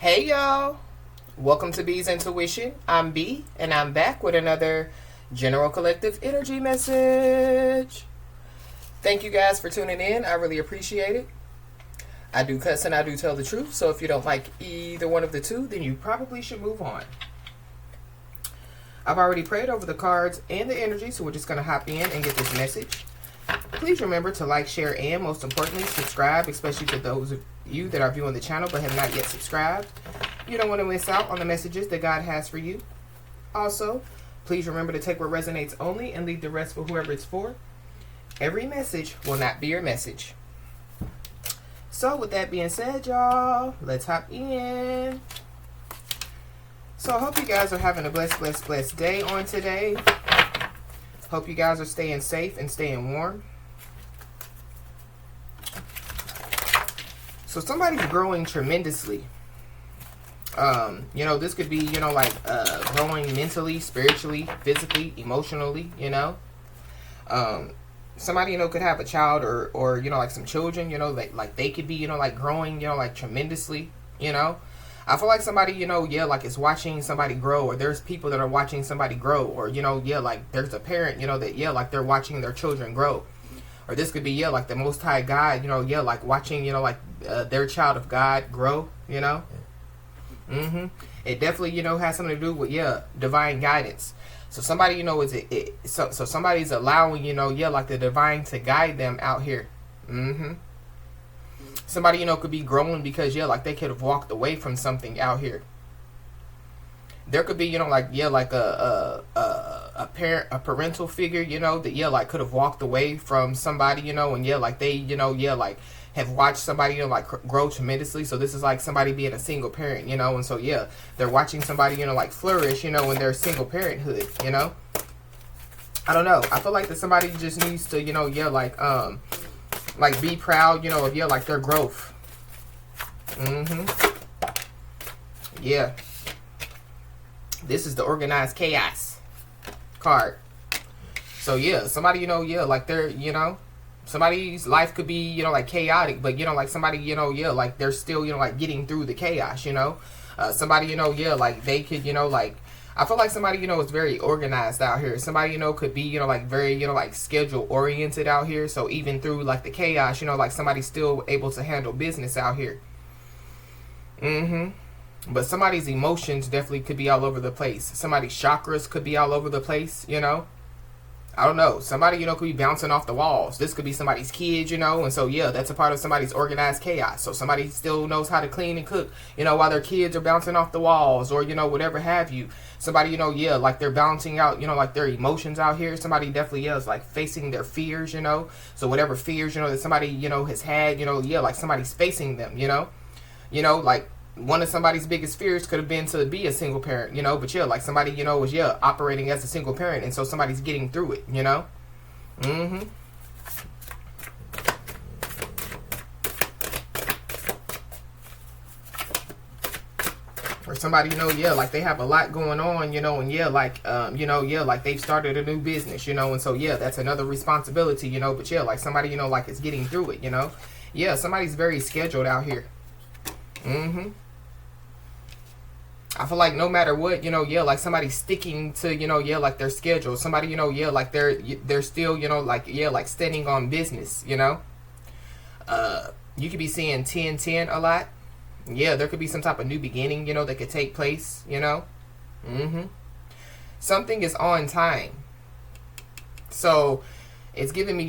Hey y'all, welcome to B's Intuition. I'm B and I'm back with another General Collective Energy message. Thank you guys for tuning in. I really appreciate it. I do cuss and I do tell the truth, so if you don't like either one of the two, then you probably should move on. I've already prayed over the cards and the energy, so we're just going to hop in and get this message. Please remember to like, share, and most importantly, subscribe, especially to those of you that are viewing the channel but have not yet subscribed. You don't want to miss out on the messages that God has for you. Also, please remember to take what resonates only and leave the rest for whoever it's for. Every message will not be your message. So with that being said, y'all, let's hop in. So I hope you guys are having a blessed day on today. Hope you guys are staying safe and staying warm. So somebody's growing tremendously. This could be, growing mentally, spiritually, physically, emotionally, Somebody, could have a child or like some children, like they could be, growing, tremendously, I feel like somebody, is watching somebody grow, or there's people that are watching somebody grow, or, there's a parent, that, they're watching their children grow. Or this could be, like the Most High God, watching, their child of God grow, It definitely, has something to do with, divine guidance. So somebody, so somebody's allowing, the divine to guide them out here. Somebody, could be growing because, they could have walked away from something out here. There could be, a parent, a parental figure, that, could have walked away from somebody, and, they, have watched somebody, grow tremendously. So this is like somebody being a single parent, and so, they're watching somebody, flourish, in their single parenthood, I don't know. I feel like that somebody just needs to, be proud, of, their growth. Yeah. This is the organized chaos card. So, somebody, they're, somebody's life could be, chaotic, but, somebody, they're still, getting through the chaos, somebody, they could, I feel like somebody, is very organized out here. Somebody, could be, very, schedule oriented out here. So even through, the chaos, somebody's still able to handle business out here. But somebody's emotions definitely could be all over the place. Somebody's chakras could be all over the place, I don't know. Somebody, could be bouncing off the walls. This could be somebody's kid, and so, that's a part of somebody's organized chaos. So somebody still knows how to clean and cook, while their kids are bouncing off the walls or, whatever have you. Somebody, they're balancing out, their emotions out here. Somebody definitely, is, facing their fears, So whatever fears, that somebody, has had, somebody's facing them, one of somebody's biggest fears could have been to be a single parent, but somebody, was, operating as a single parent, and so somebody's getting through it, Or somebody, they have a lot going on, and they've started a new business, and so, that's another responsibility, but somebody, is getting through it, somebody's very scheduled out here. I feel like no matter what, somebody's sticking to, their schedule. Somebody, they're still, standing on business, You could be seeing 10-10 a lot. There could be some type of new beginning, that could take place, Something is on time. So, it's giving me,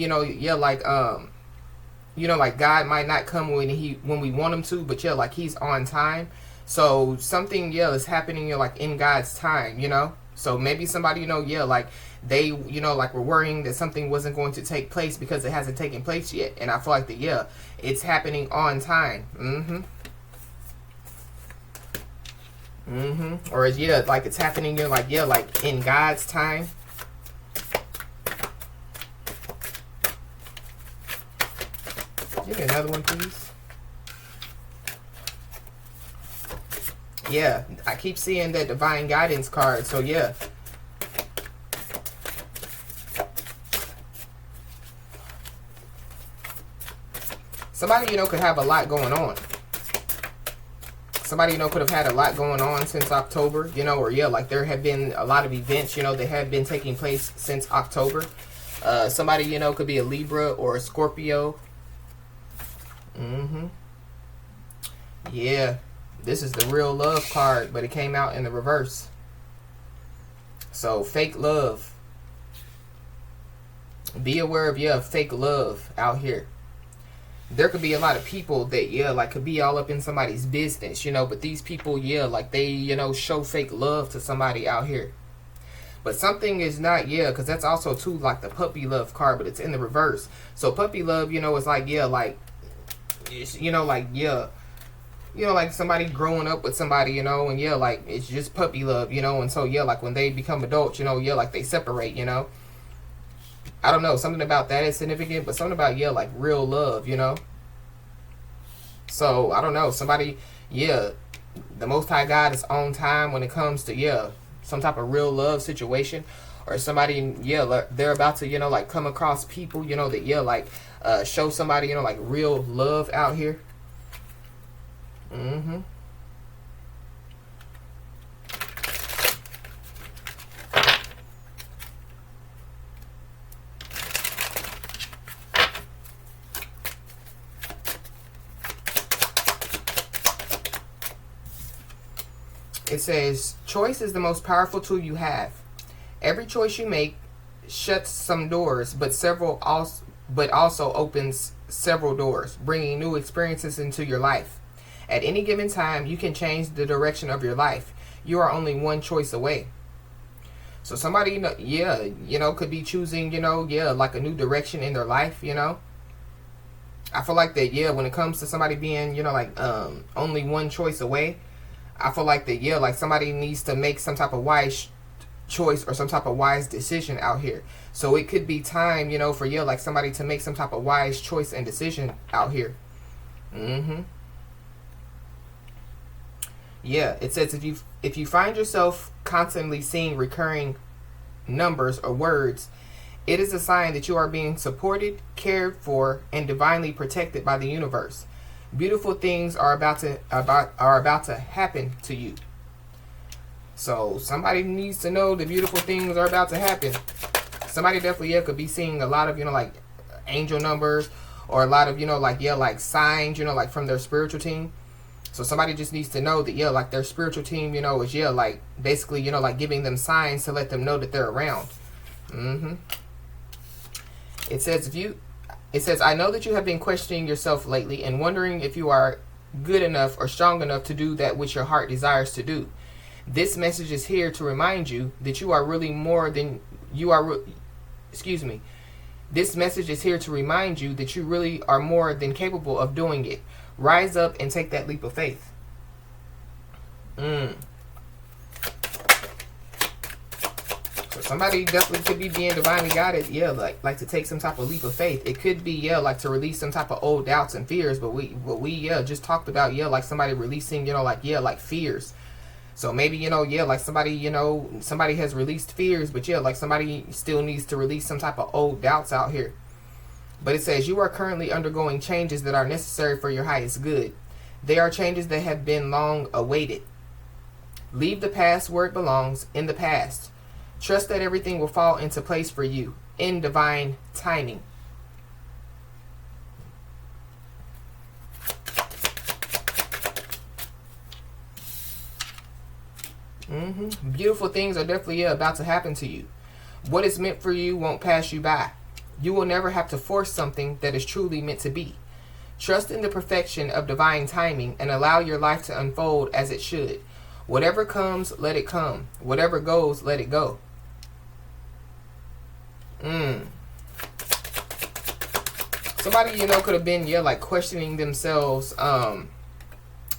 God might not come when we want him to, but he's on time. So something is happening in God's time, So maybe somebody they were worrying that something wasn't going to take place because it hasn't taken place yet, and I feel like that it's happening on time. Or it's happening in God's time. Give me another one, please. I keep seeing that divine guidance card. So, Somebody, could have a lot going on. somebody, you know, could have had a lot going on since October, you know, or yeah, like there have been a lot of events, you know, that have been taking place since October. Somebody, you know, could be a Libra or a Scorpio. Yeah, this is the real love card, but it came out in the reverse. So fake love. Be aware of, yeah, fake love out here. There could be a lot of people that, yeah, like could be all up in somebody's business, you know, but these people, yeah, like they, you know, show fake love to somebody out here. But something is not, yeah, because that's also too like the puppy love card, but it's in the reverse. So puppy love, you know, is like, yeah, like, you know, like, yeah, you know, like somebody growing up with somebody, you know, and yeah, like it's just puppy love, you know, and so yeah, like when they become adults, you know, yeah, like they separate, you know. I don't know, something about that is significant, but something about, yeah, like real love, you know. So, I don't know, somebody, yeah, the Most High God is on time when it comes to, yeah, some type of real love situation. Or somebody, yeah, they're about to, you know, like come across people, you know, that, yeah, like show somebody, you know, like real love out here. It says, choice is the most powerful tool you have. Every choice you make shuts some doors, but also opens several doors, bringing new experiences into your life. At any given time, you can change the direction of your life. You are only one choice away. So somebody, you know, yeah, you know, could be choosing, you know, yeah, like a new direction in their life, you know. I feel like that, yeah, when it comes to somebody being, you know, like only one choice away, I feel like that, yeah, like somebody needs to make some type of wise choice or some type of wise decision out here. So it could be time, you know, for, yeah, like somebody to make some type of wise choice and decision out here. Yeah, it says if you find yourself constantly seeing recurring numbers or words, it is a sign that you are being supported, cared for, and divinely protected by the universe. Beautiful things are about to happen to you. So somebody needs to know the beautiful things are about to happen. Somebody definitely, yeah, could be seeing a lot of, you know, like angel numbers or a lot of, you know, like, yeah, like signs, you know, like from their spiritual team. So somebody just needs to know that, yeah, like their spiritual team, you know, is, yeah, like basically, you know, like giving them signs to let them know that they're around. It says, I know that you have been questioning yourself lately and wondering if you are good enough or strong enough to do that which your heart desires to do. This message is here to remind you that you are really more than you are. This message is here to remind you that you really are more than capable of doing it. Rise up and take that leap of faith. So somebody definitely could be being divinely guided, yeah, like to take some type of leap of faith. It could be, yeah, like to release some type of old doubts and fears. But we yeah, just talked about, yeah, like somebody releasing, you know, like, yeah, like fears. So maybe, you know, yeah, like somebody, you know, somebody has released fears, but yeah, like somebody still needs to release some type of old doubts out here. But it says you are currently undergoing changes that are necessary for your highest good. They are changes that have been long awaited. Leave the past where it belongs, in the past. Trust that everything will fall into place for you in divine timing. Beautiful things are definitely about to happen to you. What is meant for you won't pass you by. You will never have to force something that is truly meant to be. Trust in the perfection of divine timing and allow your life to unfold as it should. Whatever comes, let it come. Whatever goes, let it go. Somebody, you know, could have been, yeah, like questioning themselves,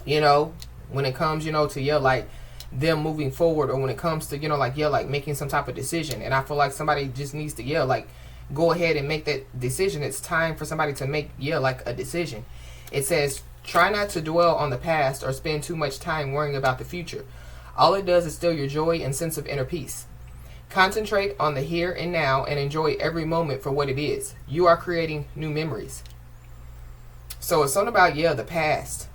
you know, when it comes, you know, to, yeah, like them moving forward, or when it comes to, you know, like, yeah, like making some type of decision. And I feel like somebody just needs to, yeah, like go ahead and make that decision. It's time for somebody to make, yeah, like a decision. It says, try not to dwell on the past or spend too much time worrying about the future. All it does is steal your joy and sense of inner peace. Concentrate on the here and now and enjoy every moment for what it is. You are creating new memories. So it's something about, yeah, the past.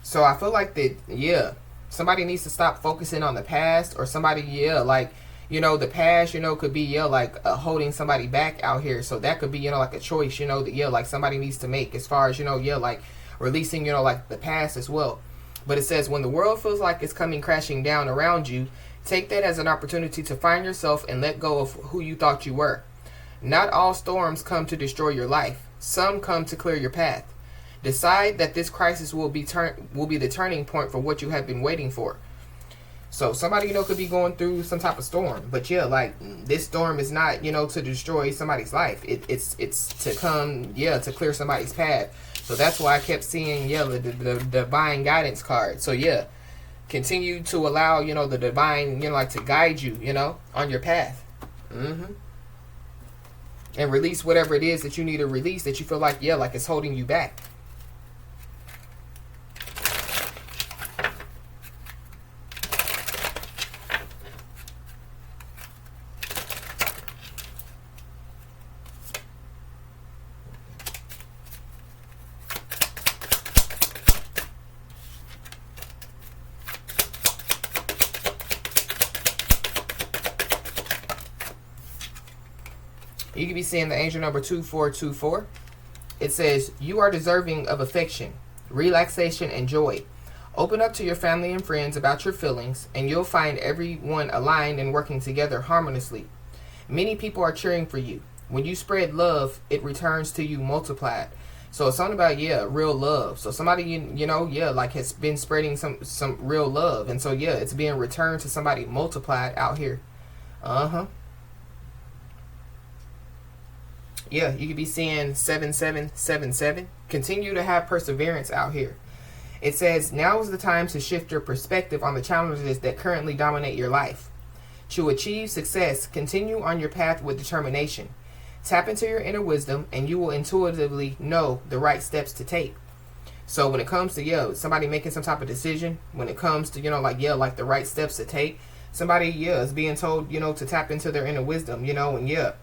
So I feel like that, yeah, somebody needs to stop focusing on the past, or somebody, yeah, like, you know, the past, you know, could be, yeah, like holding somebody back out here. So that could be, you know, like a choice, you know, that, yeah, like somebody needs to make as far as, you know, yeah, like releasing, you know, like the past as well. But it says, when the world feels like it's coming crashing down around you, take that as an opportunity to find yourself and let go of who you thought you were. Not all storms come to destroy your life. Some come to clear your path. Decide that this crisis will be the turning point for what you have been waiting for. So somebody, you know, could be going through some type of storm, but yeah, like this storm is not, you know, to destroy somebody's life. It's to come, yeah, to clear somebody's path. So that's why I kept seeing, yeah, the divine guidance card. So yeah, continue to allow, you know, the divine, you know, like to guide you, you know, on your path. And release whatever it is that you need to release that you feel like, yeah, like it's holding you back. You could be seeing the angel number 2424. It says, you are deserving of affection, relaxation, and joy. Open up to your family and friends about your feelings, and you'll find everyone aligned and working together harmoniously. Many people are cheering for you. When you spread love, it returns to you multiplied. So it's something about, yeah, real love. So somebody, you know, yeah, like has been spreading some real love. And so, yeah, it's being returned to somebody multiplied out here. Yeah, you could be seeing 7777. Continue to have perseverance out here. It says, now is the time to shift your perspective on the challenges that currently dominate your life. To achieve success, continue on your path with determination. Tap into your inner wisdom, and you will intuitively know the right steps to take. So when it comes to, yeah, somebody making some type of decision, when it comes to, you know, like, yeah, like the right steps to take, somebody, yeah, is being told, you know, to tap into their inner wisdom, you know, and yeah,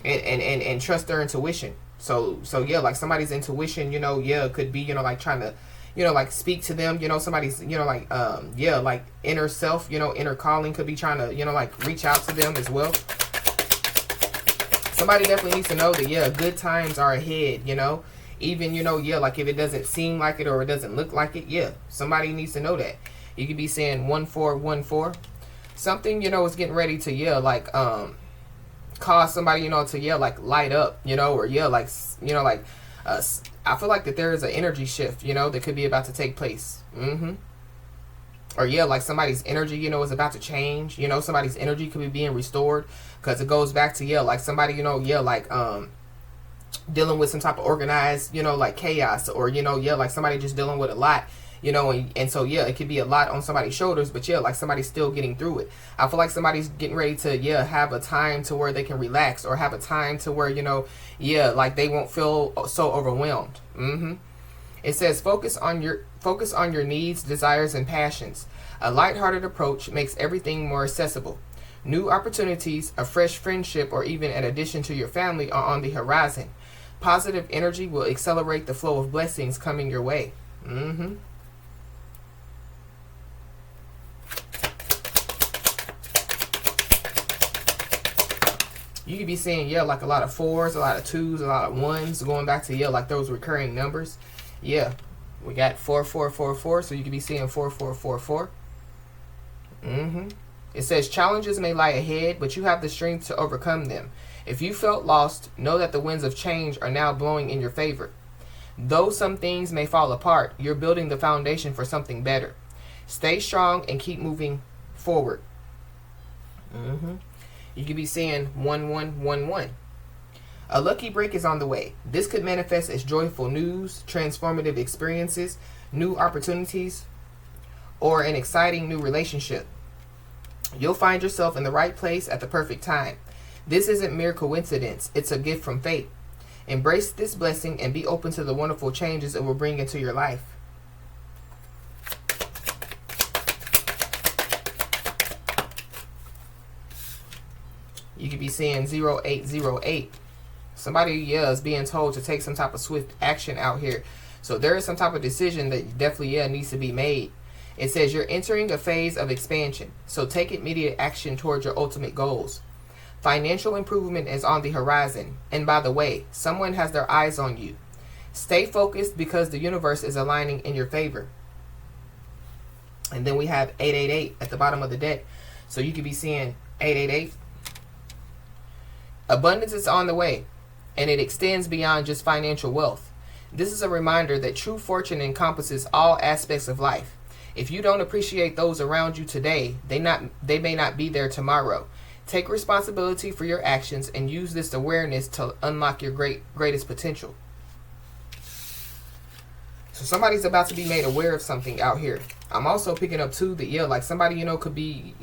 and trust their intuition. So yeah, like somebody's intuition, you know, yeah, could be, you know, like trying to, you know, like speak to them, you know, somebody's, you know, like yeah, like inner self, you know, inner calling could be trying to, you know, like reach out to them as well. Somebody definitely needs to know that, yeah, good times are ahead, you know, even, you know, yeah, like if it doesn't seem like it or it doesn't look like it, yeah, somebody needs to know that. You could be saying 1414. Something, you know, is getting ready to, yeah, like cause somebody, you know, to, yeah, like light up, you know, or yeah, like, you know, like I feel like that there is an energy shift, you know, that could be about to take place. Or yeah, like somebody's energy, you know, is about to change. You know, somebody's energy could be being restored, because it goes back to, yeah, like somebody, you know, yeah, like dealing with some type of organized, you know, like chaos, or, you know, yeah, like somebody just dealing with a lot, you know, and so, yeah, it could be a lot on somebody's shoulders, but yeah, like somebody's still getting through it. I feel like somebody's getting ready to, yeah, have a time to where they can relax, or have a time to where, you know, yeah, like they won't feel so overwhelmed. It says, focus on your needs, desires, and passions. A lighthearted approach makes everything more accessible. New opportunities, a fresh friendship, or even an addition to your family are on the horizon. Positive energy will accelerate the flow of blessings coming your way. You could be seeing, yeah, like a lot of 4s, a lot of 2s, a lot of 1s, going back to, yeah, like those recurring numbers. Yeah, we got 4444, so you could be seeing 4444. It says, challenges may lie ahead, but you have the strength to overcome them. If you felt lost, know that the winds of change are now blowing in your favor. Though some things may fall apart, you're building the foundation for something better. Stay strong and keep moving forward. You could be seeing 1111. A lucky break is on the way. This could manifest as joyful news, transformative experiences, new opportunities, or an exciting new relationship. You'll find yourself in the right place at the perfect time. This isn't mere coincidence, it's a gift from fate. Embrace this blessing and be open to the wonderful changes it will bring into your life. You could be seeing 0808. Somebody, yeah, is being told to take some type of swift action out here. So there is some type of decision that definitely, yeah, needs to be made. It says you're entering a phase of expansion, so take immediate action towards your ultimate goals. Financial improvement is on the horizon. And by the way, someone has their eyes on you. Stay focused because the universe is aligning in your favor. And then we have 888 at the bottom of the deck. So you could be seeing 888. Abundance is on the way, and it extends beyond just financial wealth. This is a reminder that true fortune encompasses all aspects of life. If you don't appreciate those around you today, they may not be there tomorrow. Take responsibility for your actions and use this awareness to unlock your greatest potential. So somebody's about to be made aware of something out here. I'm also picking up too that, yeah, like somebody, could be,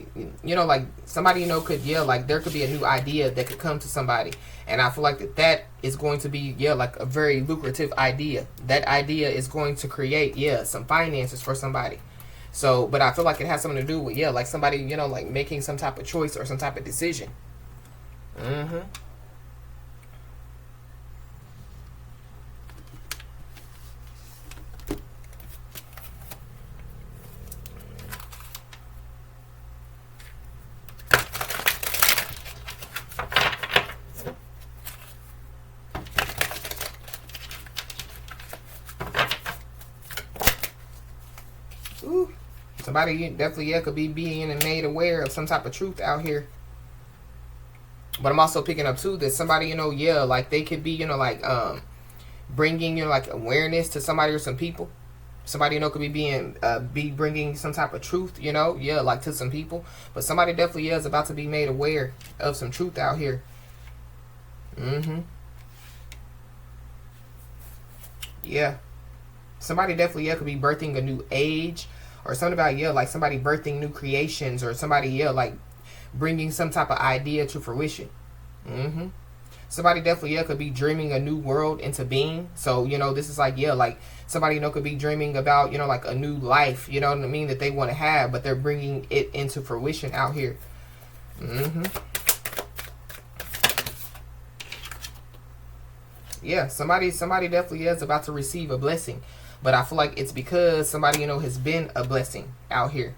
like somebody, could, yeah, like there could be a new idea that could come to somebody. And I feel like that is going to be, yeah, like a very lucrative idea. That idea is going to create, yeah, some finances for somebody. So, but I feel like it has something to do with, yeah, like somebody, like making some type of choice or some type of decision. Ooh. Somebody definitely, yeah, could be being made aware of some type of truth out here. But I'm also picking up too that somebody, yeah, like they could be, like bringing, like awareness to somebody or some people. Somebody, could be bringing some type of truth, yeah, like to some people. But somebody definitely, yeah, is about to be made aware of some truth out here. Yeah. Somebody definitely, yeah, could be birthing a new age. Or something about, yeah, like somebody birthing new creations. Or somebody, yeah, like bringing some type of idea to fruition. Somebody definitely, yeah, could be dreaming a new world into being. So, this is like, yeah, like somebody, could be dreaming about, like a new life, you know what I mean, that they want to have. But they're bringing it into fruition out here. Yeah, somebody definitely is about to receive a blessing. But I feel like it's because somebody, has been a blessing out here.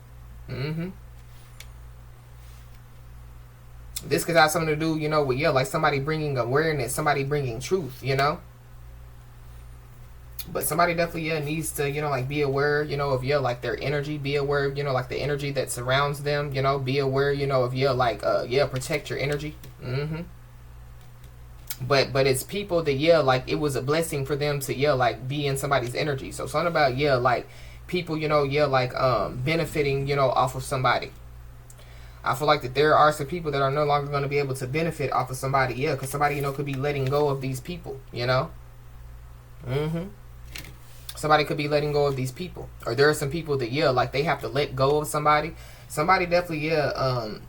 This could have something to do, with, yeah, like somebody bringing awareness, somebody bringing truth, But somebody definitely, yeah, needs to, like be aware, of, yeah, like their energy. Be aware, like the energy that surrounds them, Be aware, of, yeah, like, yeah, protect your energy. But it's people that, yeah, like it was a blessing for them to, yeah, like be in somebody's energy. So something about, yeah, like people, yeah, like benefiting, off of somebody. I feel like that there are some people that are no longer going to be able to benefit off of somebody, yeah, because somebody, could be letting go of these people, Somebody could be letting go of these people. Or there are some people that, yeah, like they have to let go of somebody. Somebody definitely, yeah,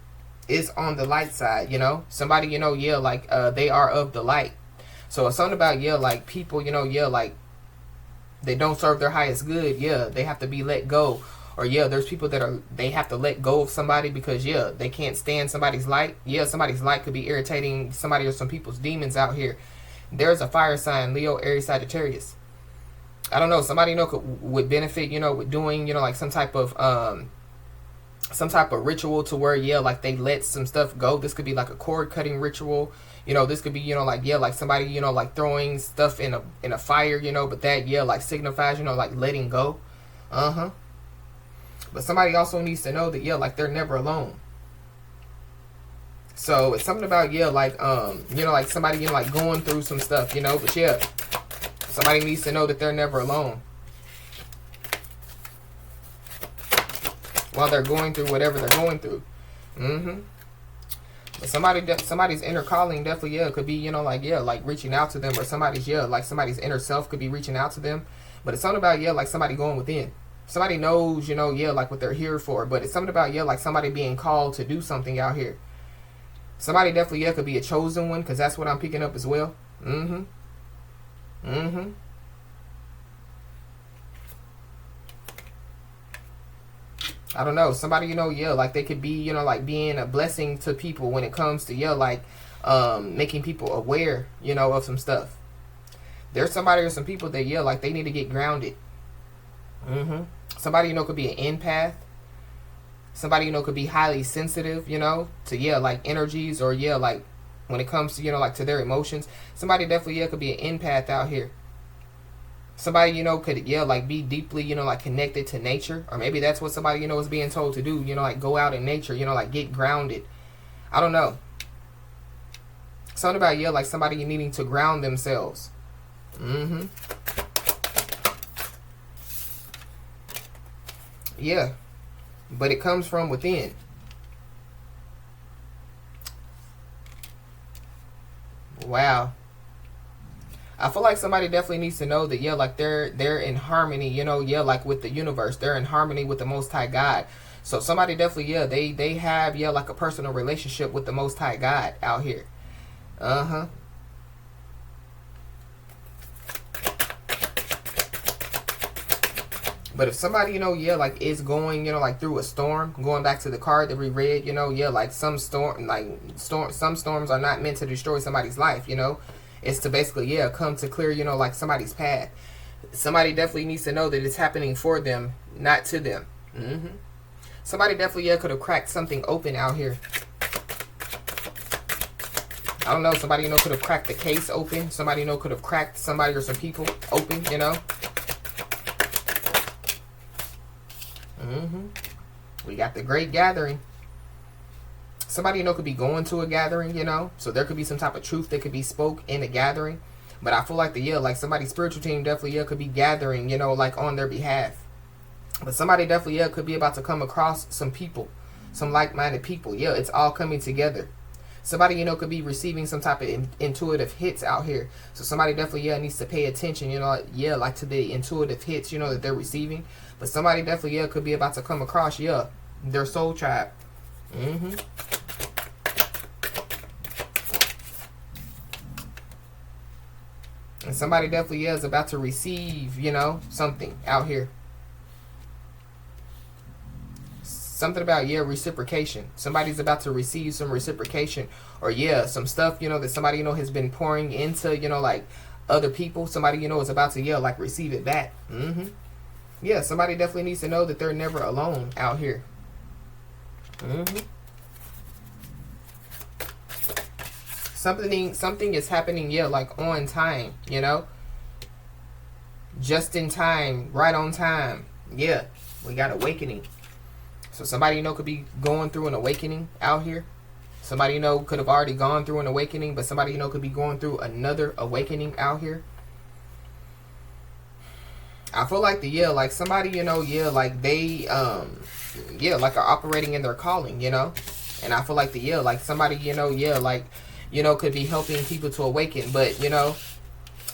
is on the light side, Somebody, yeah, like they are of the light. So it's something about, yeah, like people, yeah, like they don't serve their highest good, yeah, they have to be let go. Or yeah, there's people that they have to let go of somebody because, yeah, they can't stand somebody's light. Yeah, somebody's light could be irritating somebody or some people's demons out here. There's a fire sign, Leo, Aries, Sagittarius. I don't know, somebody, would benefit, with doing, like some type of ritual to where, yeah, like they let some stuff go. This could be like a cord cutting ritual. This could be, like, yeah, like somebody, like throwing stuff in a fire, but that, yeah, like signifies, like letting go. But somebody also needs to know that, yeah, like they're never alone. So it's something about, yeah, like, like somebody, like going through some stuff, but yeah, somebody needs to know that they're never alone. While they're going through whatever they're going through. But somebody's inner calling definitely, yeah, could be, like, yeah, like reaching out to them. Or somebody's, yeah, like somebody's inner self could be reaching out to them. But it's something about, yeah, like somebody going within. Somebody knows, yeah, like what they're here for. But it's something about, yeah, like somebody being called to do something out here. Somebody definitely, yeah, could be a chosen one. Because that's what I'm picking up as well. I don't know, somebody, yeah, like they could be, like being a blessing to people when it comes to, yeah, like making people aware, of some stuff. There's somebody or some people that, yeah, like they need to get grounded. Somebody, you know, could be an empath. Somebody, you know, could be highly sensitive, you know, to, yeah, like energies, or, yeah, like when it comes to, you know, like to their emotions. Somebody definitely, yeah, could be an empath out here. Somebody, you know, could, yeah, like be deeply, you know, like connected to nature. Or maybe that's what somebody, you know, is being told to do, you know, like go out in nature, you know, like get grounded. I don't know. Something about, yeah, like somebody needing to ground themselves. Yeah. But it comes from within. Wow. I feel like somebody definitely needs to know that, yeah, like they're in harmony, you know, yeah, like with the universe. They're in harmony with the Most High God. So somebody definitely, yeah, they have, yeah, like a personal relationship with the Most High God out here. But if somebody, you know, yeah, like is going, you know, like through a storm, going back to the card that we read, you know, yeah, like some storms are not meant to destroy somebody's life, you know. It's to basically, yeah, come to clear, you know, like somebody's path. Somebody definitely needs to know that it's happening for them, not to them. Somebody definitely, yeah, could have cracked something open out here. I don't know, somebody, you know, could have cracked the case open. Somebody, you know, could have cracked somebody or some people open, you know. We got the Great Gathering. Somebody, you know, could be going to a gathering, you know. So there could be some type of truth that could be spoke in a gathering. But I feel like like somebody's spiritual team definitely, yeah, could be gathering, you know, like on their behalf. But somebody definitely, yeah, could be about to come across some people. Some like-minded people. Yeah, it's all coming together. Somebody, you know, could be receiving some type of intuitive hits out here. So somebody definitely, yeah, needs to pay attention, you know, yeah, like to the intuitive hits, you know, that they're receiving. But somebody definitely, yeah, could be about to come across, yeah, their soul tribe. And somebody definitely, yeah, is about to receive, you know, something out here. Something about, yeah, reciprocation. Somebody's about to receive some reciprocation. Or, yeah, some stuff, you know, that somebody, you know, has been pouring into, you know, like other people. Somebody, you know, is about to, yeah, like receive it back. Yeah, somebody definitely needs to know that they're never alone out here. Something is happening, yeah, like on time, you know. Just in time, right on time. Yeah, we got awakening. So somebody, you know, could be going through an awakening out here. Somebody, you know, could have already gone through an awakening, but somebody, you know, could be going through another awakening out here. I feel like like somebody, you know, yeah, like they, yeah, like are operating in their calling, you know. And I feel like like somebody, you know, yeah, like, you know, could be helping people to awaken. But, you know,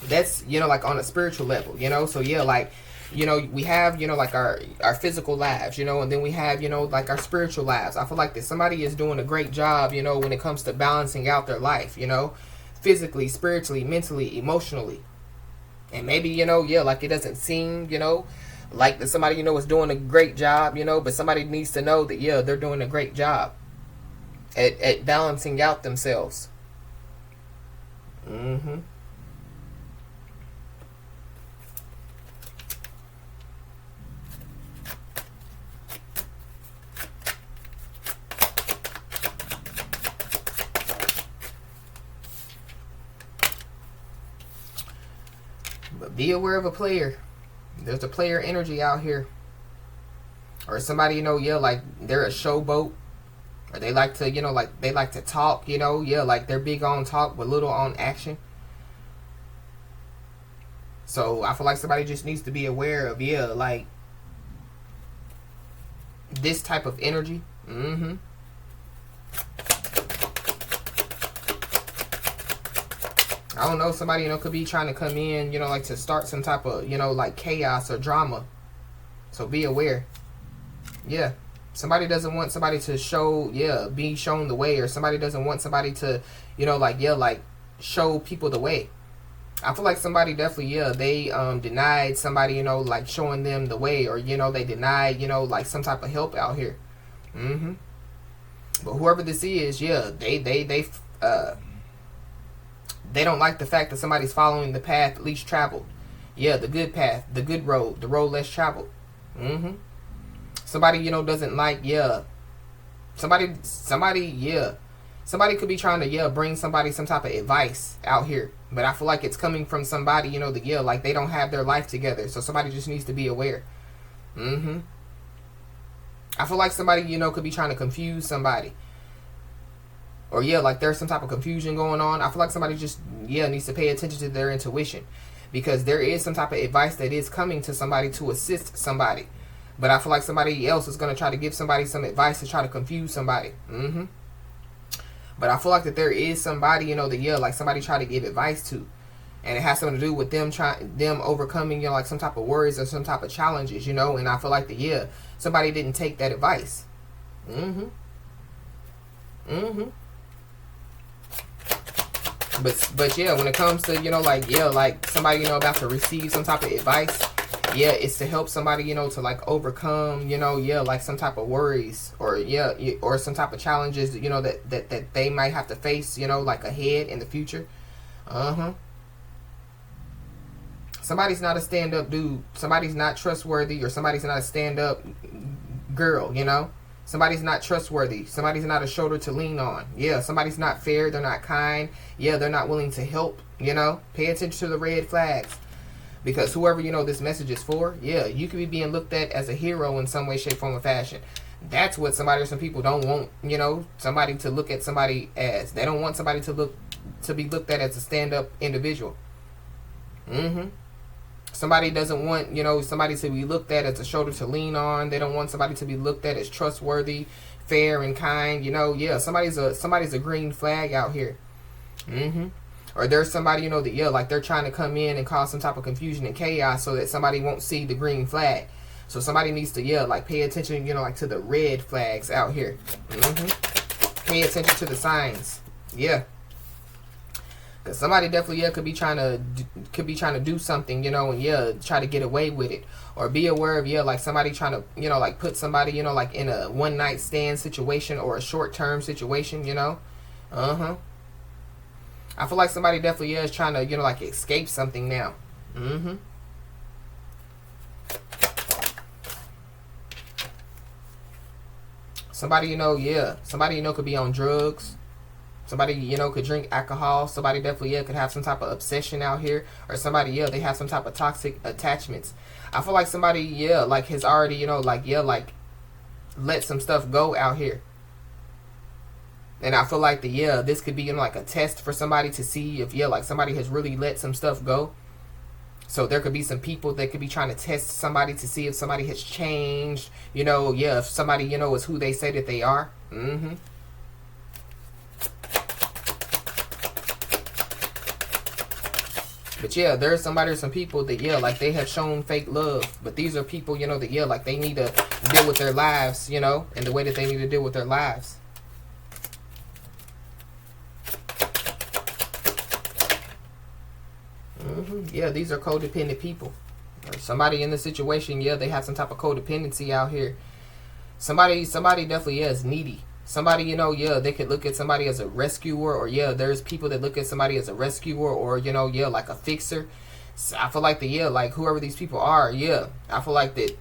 that's, you know, like on a spiritual level, you know. So, yeah, like, you know, we have, you know, like our physical lives, you know, and then we have, you know, like our spiritual lives. I feel like that somebody is doing a great job, you know, when it comes to balancing out their life, you know, physically, spiritually, mentally, emotionally. And maybe, you know, yeah, like it doesn't seem, you know, like that somebody, you know, is doing a great job, you know, but somebody needs to know that, yeah, they're doing a great job at balancing out themselves. But be aware of a player. There's a player energy out here. Or somebody, you know, yeah, like they're a showboat. Or they like to, you know, like they like to talk, you know, yeah, like they're big on talk but little on action. So I feel like somebody just needs to be aware of, yeah, like this type of energy. I don't know, somebody, you know, could be trying to come in, you know, like to start some type of, you know, like chaos or drama. So be aware. Yeah. Somebody doesn't want somebody to show, yeah, be shown the way. Or somebody doesn't want somebody to, you know, like, yeah, like show people the way. I feel like somebody definitely, yeah, they denied somebody, you know, like showing them the way. Or, you know, they denied, you know, like some type of help out here. But whoever this is, yeah, They don't like the fact that somebody's following the path least traveled. Yeah, the good path, the good road, the road less traveled. Somebody, you know, doesn't like, yeah. Somebody, yeah. Somebody could be trying to, yeah, bring somebody some type of advice out here. But I feel like it's coming from somebody, you know, that, yeah, like they don't have their life together. So somebody just needs to be aware. I feel like somebody, you know, could be trying to confuse somebody. Or, yeah, like there's some type of confusion going on. I feel like somebody just, yeah, needs to pay attention to their intuition. Because there is some type of advice that is coming to somebody to assist somebody. But I feel like somebody else is going to try to give somebody some advice to try to confuse somebody. But I feel like that there is somebody, you know, that, yeah, like somebody try to give advice to. And it has something to do with them overcoming, you know, like some type of worries or some type of challenges, you know. And I feel like that, yeah, somebody didn't take that advice. But yeah, when it comes to, you know, like, yeah, like somebody, you know, about to receive some type of advice, yeah, it's to help somebody, you know, to like overcome, you know, yeah, like some type of worries or, yeah, or some type of challenges, you know, that they might have to face, you know, like ahead in the future. Somebody's not a stand-up dude. Somebody's not trustworthy, or somebody's not a stand-up girl, you know. Somebody's not trustworthy. Somebody's not a shoulder to lean on. Yeah, somebody's not fair. They're not kind. Yeah, they're not willing to help, you know. Pay attention to the red flags. Because whoever, you know, this message is for, yeah, you could be being looked at as a hero in some way, shape, form, or fashion. That's what somebody or some people don't want, you know, somebody to look at somebody as. They don't want somebody to be looked at as a stand-up individual. Somebody doesn't want, you know, somebody to be looked at as a shoulder to lean on. They don't want somebody to be looked at as trustworthy, fair, and kind. You know, yeah, somebody's a green flag out here. Or there's somebody, you know, that, yeah, like they're trying to come in and cause some type of confusion and chaos so that somebody won't see the green flag. So somebody needs to, yeah, like pay attention, you know, like to the red flags out here. Pay attention to the signs. Yeah. Cause somebody definitely, yeah, could be trying to do something, you know, and yeah, try to get away with it, or be aware of, yeah, like somebody trying to, you know, like put somebody, you know, like in a one night stand situation or a short term situation, you know. I feel like somebody definitely, yeah, is trying to, you know, like escape something now. Somebody, you know, yeah, somebody, you know, could be on drugs. Somebody, you know, could drink alcohol. Somebody definitely, yeah, could have some type of obsession out here. Or somebody, yeah, they have some type of toxic attachments. I feel like somebody, yeah, like has already, you know, like, yeah, like let some stuff go out here. And I feel like yeah, this could be, you know, like a test for somebody to see if, yeah, like somebody has really let some stuff go. So there could be some people that could be trying to test somebody to see if somebody has changed. You know, yeah, if somebody, you know, is who they say that they are. But yeah, there's somebody or some people that, yeah, like they have shown fake love. But these are people, you know, that, yeah, like they need to deal with their lives, you know, and the way that they need to deal with their lives. Yeah, these are codependent people. Or somebody in the situation, yeah, they have some type of codependency out here. Somebody definitely, yeah, is needy. Somebody, you know, yeah, they could look at somebody as a rescuer, or yeah, there's people that look at somebody as a rescuer, or, you know, yeah, like a fixer. So I feel like yeah, like whoever these people are, yeah, I feel like that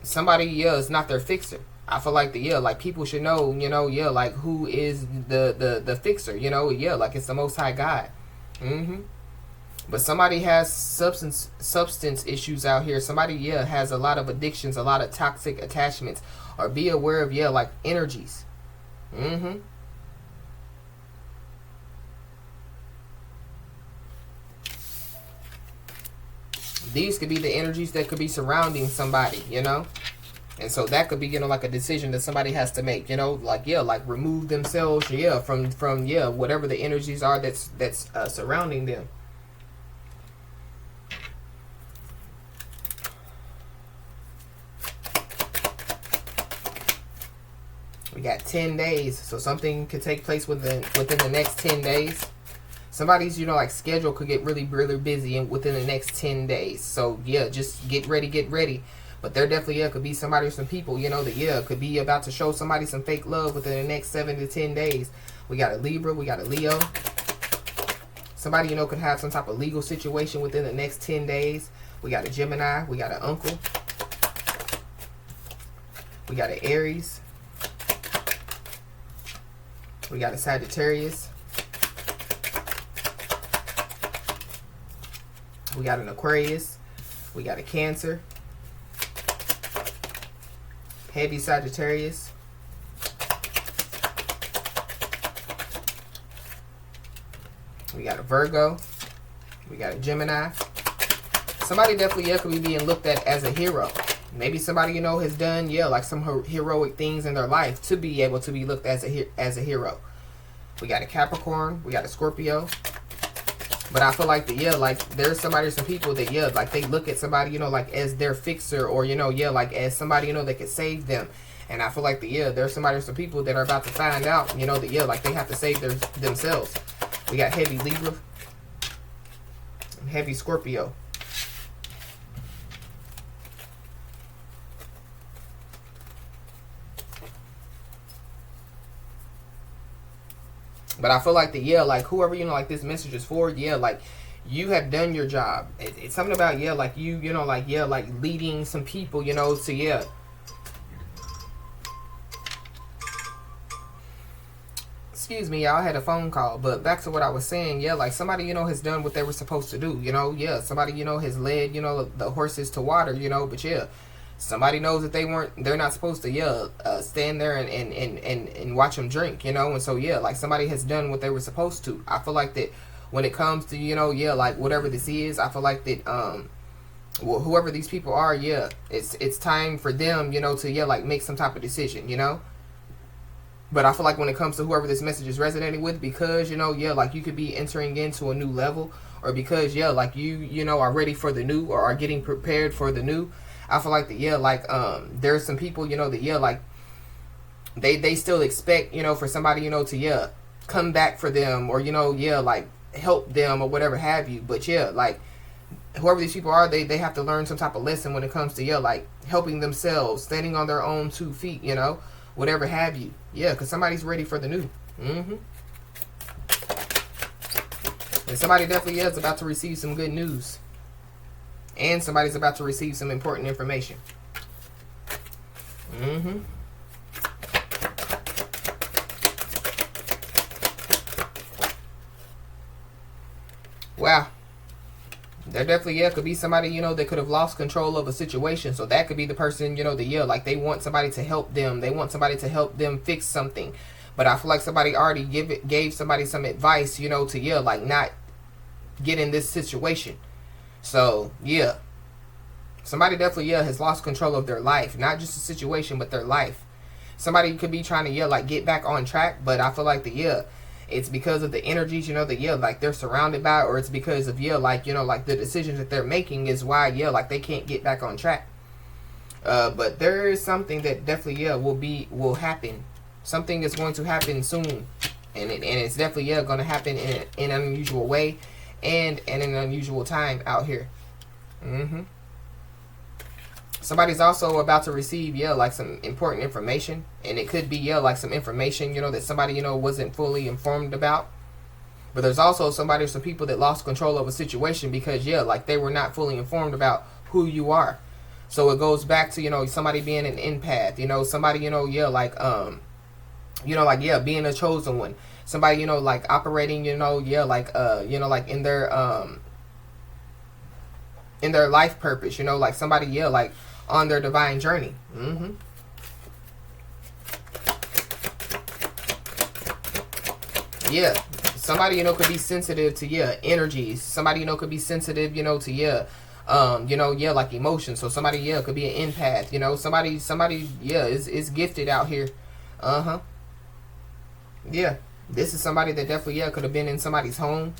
somebody, yeah, is not their fixer. I feel like yeah, like people should know, you know, yeah, like who is the fixer, you know, yeah, like it's the Most High God. But somebody has substance issues out here. Somebody, yeah, has a lot of addictions, a lot of toxic attachments. Or be aware of, yeah, like energies. These could be the energies that could be surrounding somebody, you know. And so that could be, you know, like a decision that somebody has to make, you know, like, yeah, like remove themselves, yeah, from yeah, whatever the energies are that's surrounding them. We got 10 days, so something could take place within the next 10 days. Somebody's, you know, like schedule could get really, really busy within the next 10 days. So yeah, just get ready. But there definitely, yeah, could be somebody or some people, you know, that, yeah, could be about to show somebody some fake love within the next 7 to 10 days. We got a Libra. We got a Leo. Somebody, you know, could have some type of legal situation within the next 10 days. We got a Gemini. We got an uncle. We got an Aries. We got a Sagittarius. We got an Aquarius. We got a Cancer. Heavy Sagittarius. We got a Virgo. We got a Gemini. Somebody definitely, yeah, could be being looked at as a hero. Maybe somebody, you know, has done, yeah, like some heroic things in their life to be able to be looked as a hero. We got a Capricorn. We got a Scorpio. But I feel like, yeah, like there's somebody, some people that, yeah, like they look at somebody, you know, like as their fixer, or, you know, yeah, like as somebody, you know, that could save them. And I feel like, yeah, there's somebody, some people that are about to find out, you know, that, yeah, like they have to save themselves. We got heavy Libra and heavy Scorpio. But I feel like that, yeah, like whoever, you know, like this message is for, yeah, like you have done your job. It's something about, yeah, like you know, like, yeah, like leading some people, you know, to, yeah. Excuse me, y'all, I had a phone call. But back to what I was saying, yeah, like somebody, you know, has done what they were supposed to do, you know, yeah. Somebody, you know, has led, you know, the horses to water, you know, but yeah. Somebody knows that they're not supposed to, yeah, stand there and watch them drink, you know. And so, yeah, like somebody has done what they were supposed to. I feel like that when it comes to, you know, yeah, like whatever this is, I feel like that, well, whoever these people are, yeah, it's time for them, you know, to, yeah, like make some type of decision, you know. But I feel like when it comes to whoever this message is resonating with, because, you know, yeah, like you could be entering into a new level, or because, yeah, like you know, are ready for the new, or are getting prepared for the new. I feel like that, yeah, like there's some people, you know, that, yeah, like they still expect, you know, for somebody, you know, to, yeah, come back for them, or, you know, yeah, like help them or whatever have you. But yeah, like whoever these people are, they have to learn some type of lesson when it comes to, yeah, like helping themselves, standing on their own 2 feet, you know, whatever have you. Yeah, because somebody's ready for the new. And somebody definitely, yeah, is about to receive some good news. And somebody's about to receive some important information. Wow. There definitely, yeah, could be somebody, you know, that could have lost control of a situation. So that could be the person, you know, that, yeah, like they want somebody to help them. They want somebody to help them fix something. But I feel like somebody already gave somebody some advice, you know, to, yeah, like not get in this situation. So, yeah. Somebody definitely, yeah, has lost control of their life. Not just the situation, but their life. Somebody could be trying to, yeah, like get back on track. But I feel like yeah, it's because of the energies, you know, that, yeah, like they're surrounded by. Or it's because of, yeah, like, you know, like the decisions that they're making is why, yeah, like they can't get back on track. But there is something that definitely, yeah, will happen. Something is going to happen soon. And it's definitely, yeah, going to happen in an unusual way. And in an unusual time out here. Somebody's also about to receive, yeah, like some important information. And it could be, yeah, like some information, you know, that somebody, you know, wasn't fully informed about. But there's also somebody or some people that lost control of a situation because, yeah, like they were not fully informed about who you are. So it goes back to, you know, somebody being an empath, you know, somebody, you know, yeah, like, you know, like, yeah, being a chosen one. Somebody, you know, like operating, you know, yeah, like, you know, like in their life purpose, you know, like somebody, yeah, like on their divine journey. Yeah, somebody, you know, could be sensitive to, yeah, energies. Somebody, you know, could be sensitive, you know, to, yeah, you know, yeah, like emotions. So somebody, yeah, could be an empath, you know, somebody, yeah, is gifted out here. Yeah, this is somebody that definitely, yeah, could have been in somebody's home.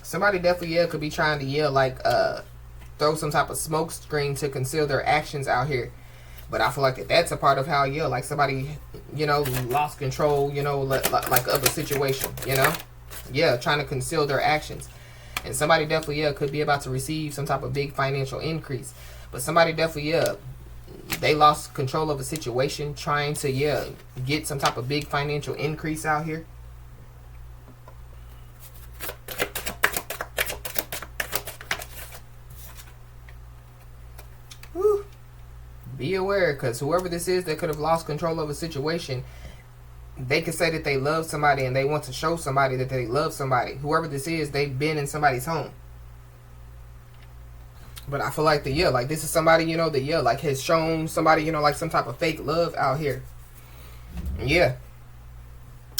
Somebody definitely, yeah, could be trying to, yeah, like, throw some type of smoke screen to conceal their actions out here. But I feel like that's a part of how, yeah, like somebody, you know, lost control, you know, like of a situation, you know. Yeah, trying to conceal their actions. And somebody definitely, yeah, could be about to receive some type of big financial increase. But somebody definitely, yeah, they lost control of a situation trying to, yeah, get some type of big financial increase out here. Whew. Be aware, because whoever this is that could have lost control of a situation, they could say that they love somebody and they want to show somebody that they love somebody. Whoever this is, they've been in somebody's home. But I feel like like this is somebody, you know, that, like has shown somebody, you know, like some type of fake love out here. Yeah.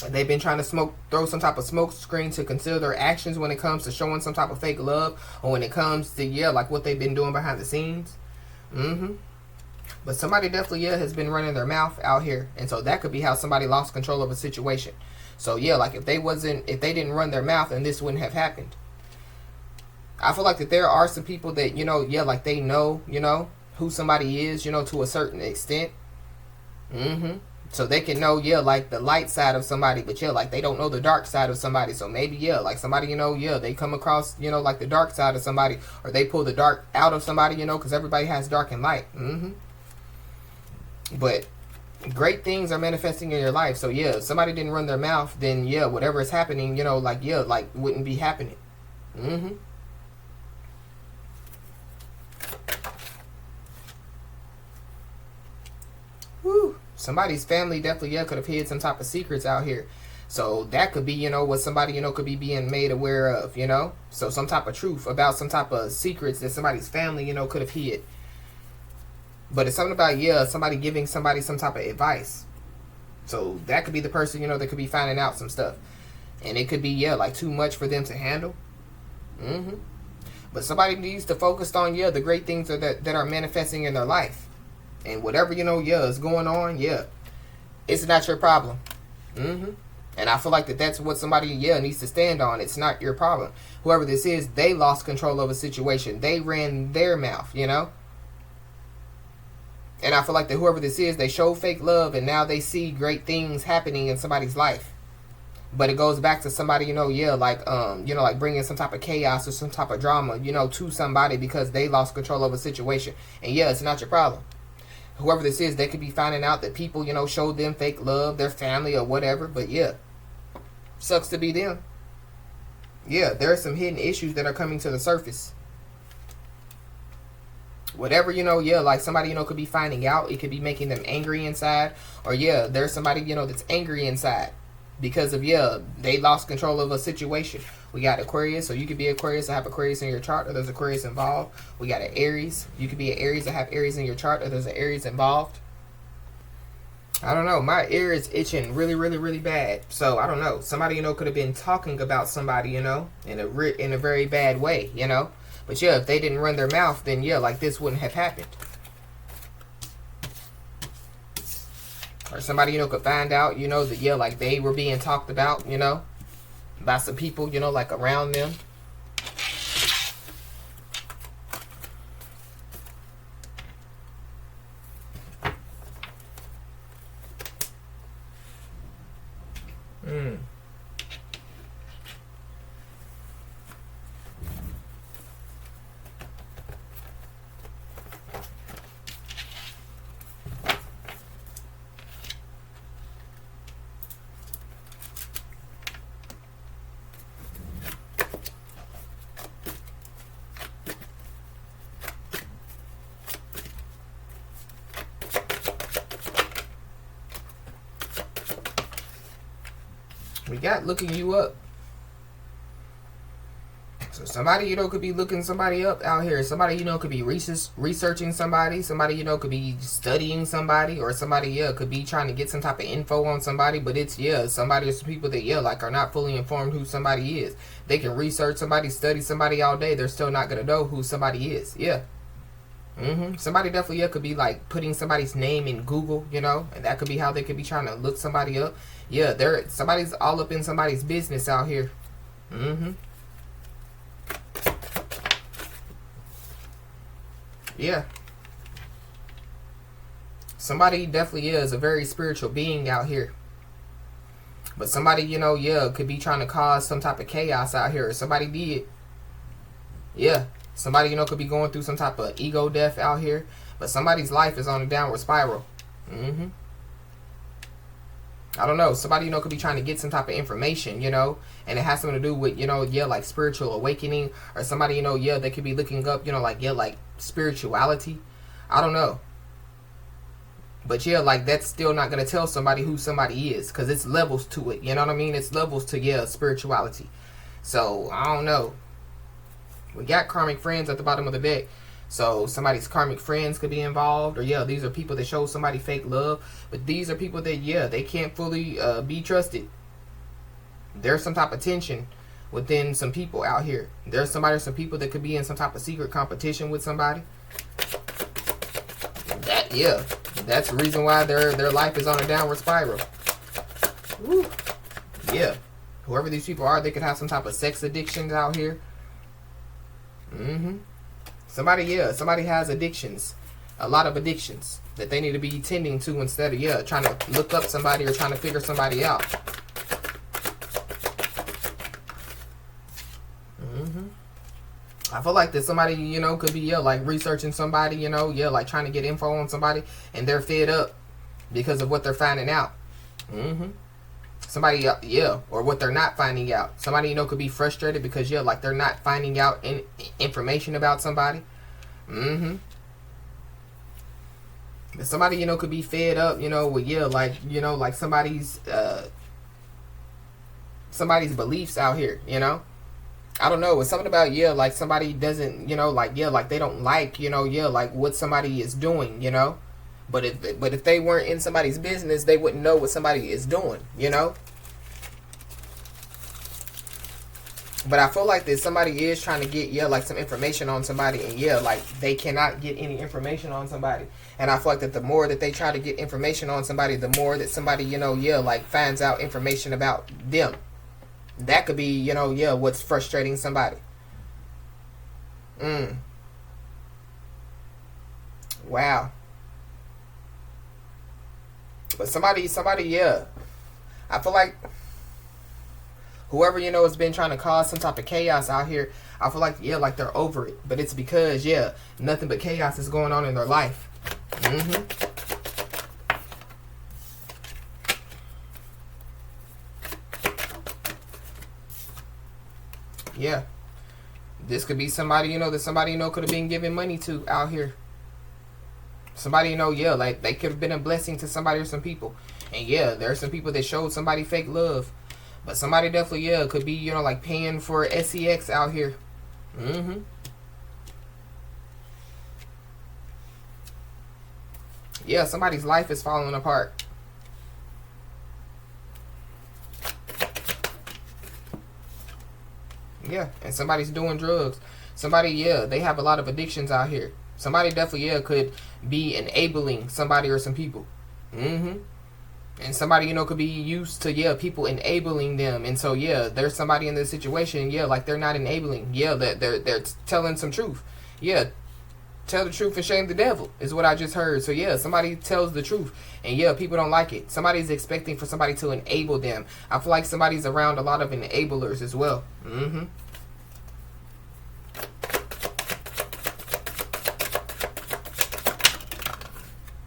They've been trying to throw some type of smoke screen to conceal their actions when it comes to showing some type of fake love, or when it comes to, like what they've been doing behind the scenes. But somebody definitely, has been running their mouth out here. And so that could be how somebody lost control of a situation. So, like if they didn't run their mouth, then this wouldn't have happened. I feel like that there are some people that, like they know, who somebody is, to a certain extent. So they can know, like the light side of somebody, but like they don't know the dark side of somebody. So maybe, like somebody, they come across, like the dark side of somebody, or they pull the dark out of somebody, because everybody has dark and light. But great things are manifesting in your life. So if somebody didn't run their mouth, then whatever is happening, like wouldn't be happening. Whew. Somebody's family definitely, could have hid some type of secrets out here. So that could be, what somebody, could be being made aware of, So some type of truth about some type of secrets that somebody's family, could have hid. But it's something about, somebody giving somebody some type of advice. So that could be the person, that could be finding out some stuff. And it could be, like too much for them to handle. But somebody needs to focus on, the great things that are manifesting in their life. And whatever, is going on, it's not your problem. And I feel like that's what somebody, needs to stand on. It's not your problem. Whoever this is, they lost control of a situation. They ran their mouth, And I feel like that whoever this is, they show fake love, and now they see great things happening in somebody's life. But it goes back to somebody, like bringing some type of chaos or some type of drama, to somebody because they lost control of a situation. And it's not your problem. Whoever this is, they could be finding out that people, showed them fake love, their family or whatever. But sucks to be them. There are some hidden issues that are coming to the surface. Whatever, like somebody, could be finding out. It could be making them angry inside. Or there's somebody, that's angry inside because of, they lost control of a situation. We got Aquarius, so you could be Aquarius or have Aquarius in your chart, or there's Aquarius involved. We got an Aries. You could be an Aries or have Aries in your chart, or there's an Aries involved. I don't know. My ear is itching really, really, really bad. So, I don't know. Somebody, could have been talking about somebody, in a very bad way, But, if they didn't run their mouth, then, like this wouldn't have happened. Or somebody, could find out, that, like they were being talked about, by some people, like around them. We got looking you up. So somebody, could be looking somebody up out here. Somebody, could be researching somebody. Somebody, could be studying somebody. Or somebody, could be trying to get some type of info on somebody. But it's, somebody or some people that, like are not fully informed who somebody is. They can research somebody, study somebody all day. They're still not going to know who somebody is. Somebody definitely, could be like putting somebody's name in Google, and that could be how they could be trying to look somebody up. Somebody's all up in somebody's business out here. Somebody definitely is a very spiritual being out here. But somebody, could be trying to cause some type of chaos out here. Or somebody did. Yeah. Somebody, you know, could be going through some type of ego death out here. But somebody's life is on a downward spiral. I don't know. Somebody, you know, could be trying to get some type of information, you know, and it has something to do with, you know, yeah, like spiritual awakening, or somebody, you know, yeah, they could be looking up, you know, like, yeah, like spirituality. I don't know. But yeah, like that's still not going to tell somebody who somebody is, because it's levels to it. You know what I mean? It's levels to, yeah, spirituality. So, I don't know. We got karmic friends at the bottom of the deck. So somebody's karmic friends could be involved, or yeah, these are people that show somebody fake love, but these are people that, yeah, they can't fully be trusted. There's some type of tension within some people out here. There's somebody or some people that could be in some type of secret competition with somebody. That, yeah, that's the reason why their life is on a downward spiral. Woo. Yeah, whoever these people are, they could have some type of sex addictions out here. Somebody, yeah, somebody has addictions. A lot of addictions that they need to be tending to instead of, yeah, trying to look up somebody or trying to figure somebody out. I feel like that somebody, you know, could be, yeah, like researching somebody, you know, yeah, like trying to get info on somebody, and they're fed up because of what they're finding out. Somebody, yeah, or what they're not finding out. Somebody, you know, could be frustrated because, yeah, like they're not finding out information about somebody. But somebody, you know, could be fed up, you know, with, yeah, like, you know, like somebody's beliefs out here, you know. I don't know. It's something about, yeah, like somebody doesn't, you know, like, yeah, like they don't like, you know, yeah, like what somebody is doing, you know. But if they weren't in somebody's business, they wouldn't know what somebody is doing, you know. But I feel like that somebody is trying to get, yeah, like some information on somebody, and yeah, like they cannot get any information on somebody. And I feel like that the more that they try to get information on somebody, the more that somebody, you know, yeah, like finds out information about them. That could be, you know, yeah, what's frustrating somebody. Wow. But somebody, yeah. I feel like whoever, you know, has been trying to cause some type of chaos out here, I feel like, yeah, like they're over it. But it's because, yeah, nothing but chaos is going on in their life. Yeah. This could be somebody, you know, that somebody, you know, could have been giving money to out here. Somebody, you know, yeah, like they could have been a blessing to somebody or some people. And yeah, there are some people that showed somebody fake love. But somebody definitely, yeah, could be, you know, like paying for sex out here. Yeah, somebody's life is falling apart. Yeah, and somebody's doing drugs. Somebody, yeah, they have a lot of addictions out here. Somebody definitely, yeah, could be enabling somebody or some people. And somebody, you know, could be used to, yeah, people enabling them. And so, yeah, there's somebody in this situation, yeah, like they're not enabling. Yeah, they're telling some truth. Yeah, tell the truth and shame the devil is what I just heard. So, yeah, somebody tells the truth. And, yeah, people don't like it. Somebody's expecting for somebody to enable them. I feel like somebody's around a lot of enablers as well.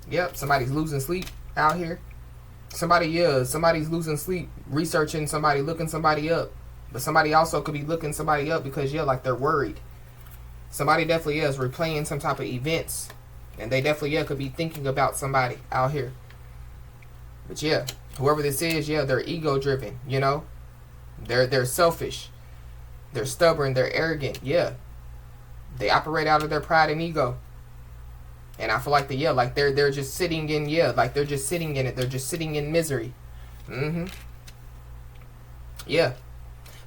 Yep, somebody's losing sleep out here. Somebody, yeah, somebody's losing sleep, researching somebody, looking somebody up. But somebody also could be looking somebody up because, yeah, like they're worried. Somebody definitely, yeah, is replaying some type of events. And they definitely, yeah, could be thinking about somebody out here. But, yeah, whoever this is, yeah, they're ego-driven, you know. They're selfish. They're stubborn. They're arrogant, yeah. They operate out of their pride and ego. And I feel like yeah, like they're just sitting in, yeah, like they're just sitting in it. They're just sitting in misery. Yeah.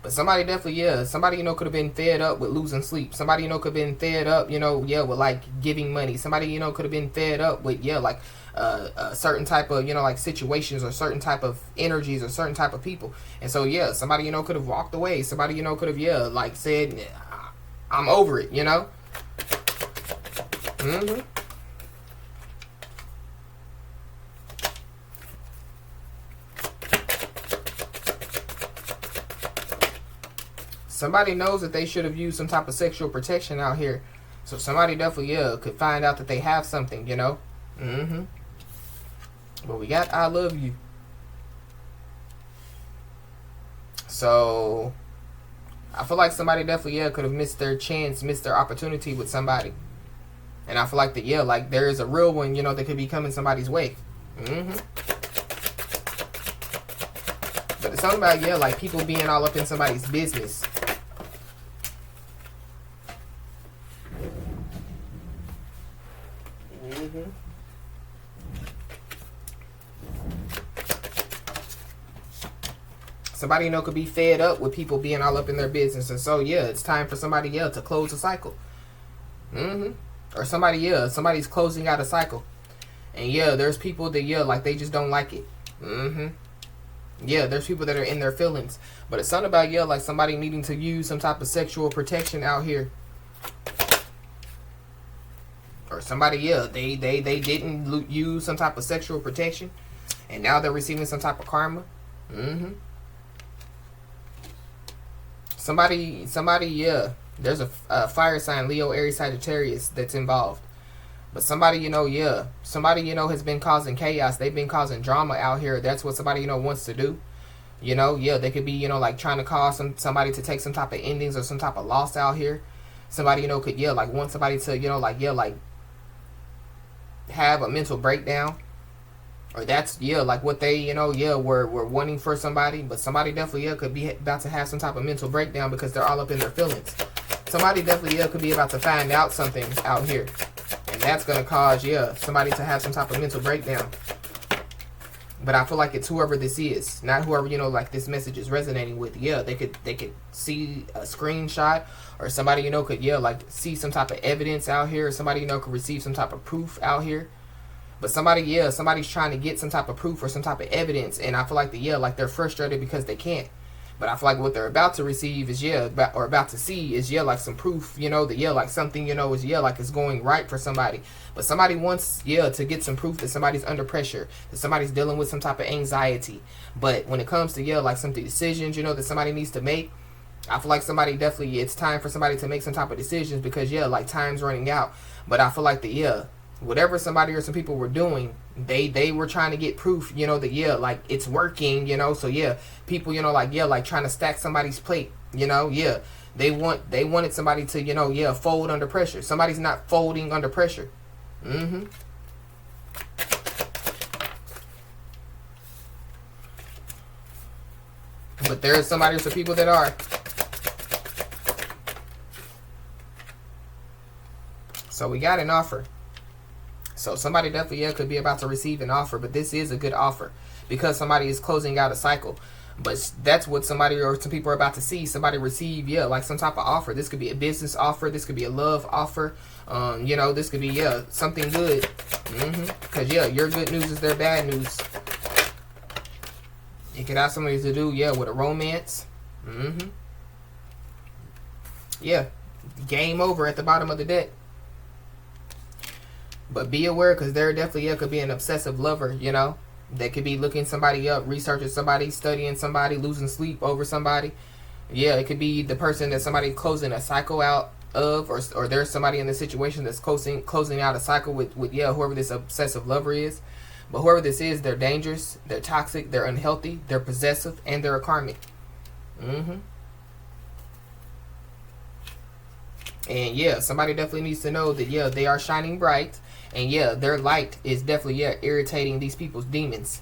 But somebody definitely, yeah, somebody, you know, could have been fed up with losing sleep. Somebody, you know, could have been fed up, you know, yeah, with like giving money. Somebody, you know, could have been fed up with, yeah, like a certain type of, you know, like situations or certain type of energies or certain type of people. And so, yeah, somebody, you know, could have walked away. Somebody, you know, could have, yeah, like said, I'm over it, you know. somebody knows that they should have used some type of sexual protection out here. So somebody definitely, yeah, could find out that they have something, you know. But we got I love you. So I feel like somebody definitely, yeah, could have missed their chance, missed their opportunity with somebody. And I feel like that, yeah, like there is a real one, you know, that could be coming somebody's way. But it's something about, yeah, like people being all up in somebody's business. Somebody, you know, could be fed up with people being all up in their business. And so, yeah, it's time for somebody, yeah, to close the cycle. Or somebody, yeah, somebody's closing out a cycle. And, yeah, there's people that, yeah, like they just don't like it. Yeah, there's people that are in their feelings. But it's something about, yeah, like somebody needing to use some type of sexual protection out here. Or somebody, yeah, they didn't use some type of sexual protection. And now they're receiving some type of karma. Somebody, yeah, there's a fire sign, Leo, Aries, Sagittarius, that's involved. But somebody, you know, yeah, somebody, you know, has been causing chaos. They've been causing drama out here. That's what somebody, you know, wants to do. You know, yeah, they could be, you know, like trying to cause somebody to take some type of endings or some type of loss out here. Somebody, you know, could, yeah, like want somebody to, you know, like, yeah, like have a mental breakdown. Or that's, yeah, like what they, you know, yeah, were wanting for somebody. But somebody definitely, yeah, could be about to have some type of mental breakdown because they're all up in their feelings. Somebody definitely, yeah, could be about to find out something out here. And that's going to cause, yeah, somebody to have some type of mental breakdown. But I feel like it's whoever this is. Not whoever, you know, like this message is resonating with. Yeah, they could see a screenshot. Or somebody, you know, could, yeah, like see some type of evidence out here. Or somebody, you know, could receive some type of proof out here. But somebody, yeah, somebody's trying to get some type of proof or some type of evidence. And I feel like, yeah, like they're frustrated because they can't. But I feel like what they're about to receive is, yeah, or about to see is, yeah, like some proof, you know, that, yeah, like something, you know, is, yeah, like it's going right for somebody. But somebody wants, yeah, to get some proof that somebody's under pressure, that somebody's dealing with some type of anxiety. But when it comes to, yeah, like some decisions, you know, that somebody needs to make, I feel like somebody definitely, it's time for somebody to make some type of decisions because, yeah, like time's running out. But I feel like the, yeah, whatever somebody or some people were doing, they were trying to get proof, you know, that, yeah, like it's working, you know. So yeah, people, you know, like, yeah, like trying to stack somebody's plate, you know. Yeah, they wanted somebody to, you know, yeah, fold under pressure. Somebody's not folding under pressure. But there is somebody or some people that are. So we got an offer. So somebody definitely, yeah, could be about to receive an offer, but this is a good offer because somebody is closing out a cycle. But that's what somebody or some people are about to see. Somebody receive, yeah, like some type of offer. This could be a business offer. This could be a love offer. You know, this could be, yeah, something good. Because, yeah, your good news is their bad news. It could have something to do, yeah, with a romance. Yeah, game over at the bottom of the deck. But be aware, because there definitely, yeah, could be an obsessive lover, you know. They could be looking somebody up, researching somebody, studying somebody, losing sleep over somebody. Yeah, it could be the person that somebody closing a cycle out of, or there's somebody in the situation that's closing out a cycle with yeah, whoever this obsessive lover is. But whoever this is, they're dangerous, they're toxic, they're unhealthy, they're possessive, and they're a karmic. And yeah, somebody definitely needs to know that, yeah, they are shining bright. And yeah, their light is definitely, yeah, irritating these people's demons.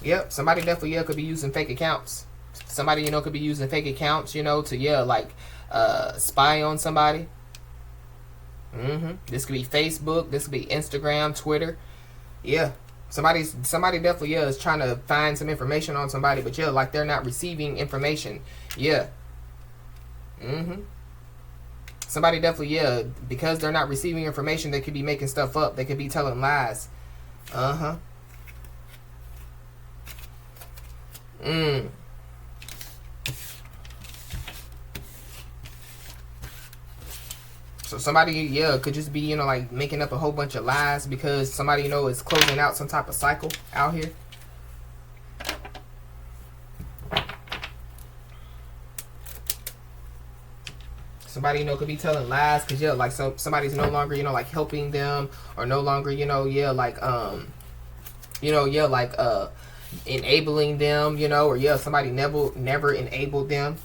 Yep, somebody definitely, yeah, could be using fake accounts. Somebody, you know, could be using fake accounts, you know, to, yeah, like, spy on somebody. This could be Facebook. This could be Instagram, Twitter. Yeah, somebody definitely, yeah, is trying to find some information on somebody. But, yeah, like, they're not receiving information. Yeah. Somebody definitely, yeah, because they're not receiving information, they could be making stuff up. They could be telling lies. So somebody, yeah, could just be, you know, like making up a whole bunch of lies because somebody, you know, is closing out some type of cycle out here. Somebody, you know, could be telling lies because, yeah, like somebody's no longer, you know, like helping them, or no longer, you know, yeah, like, you know, yeah, like, enabling them, you know, or, yeah, somebody never enabled them.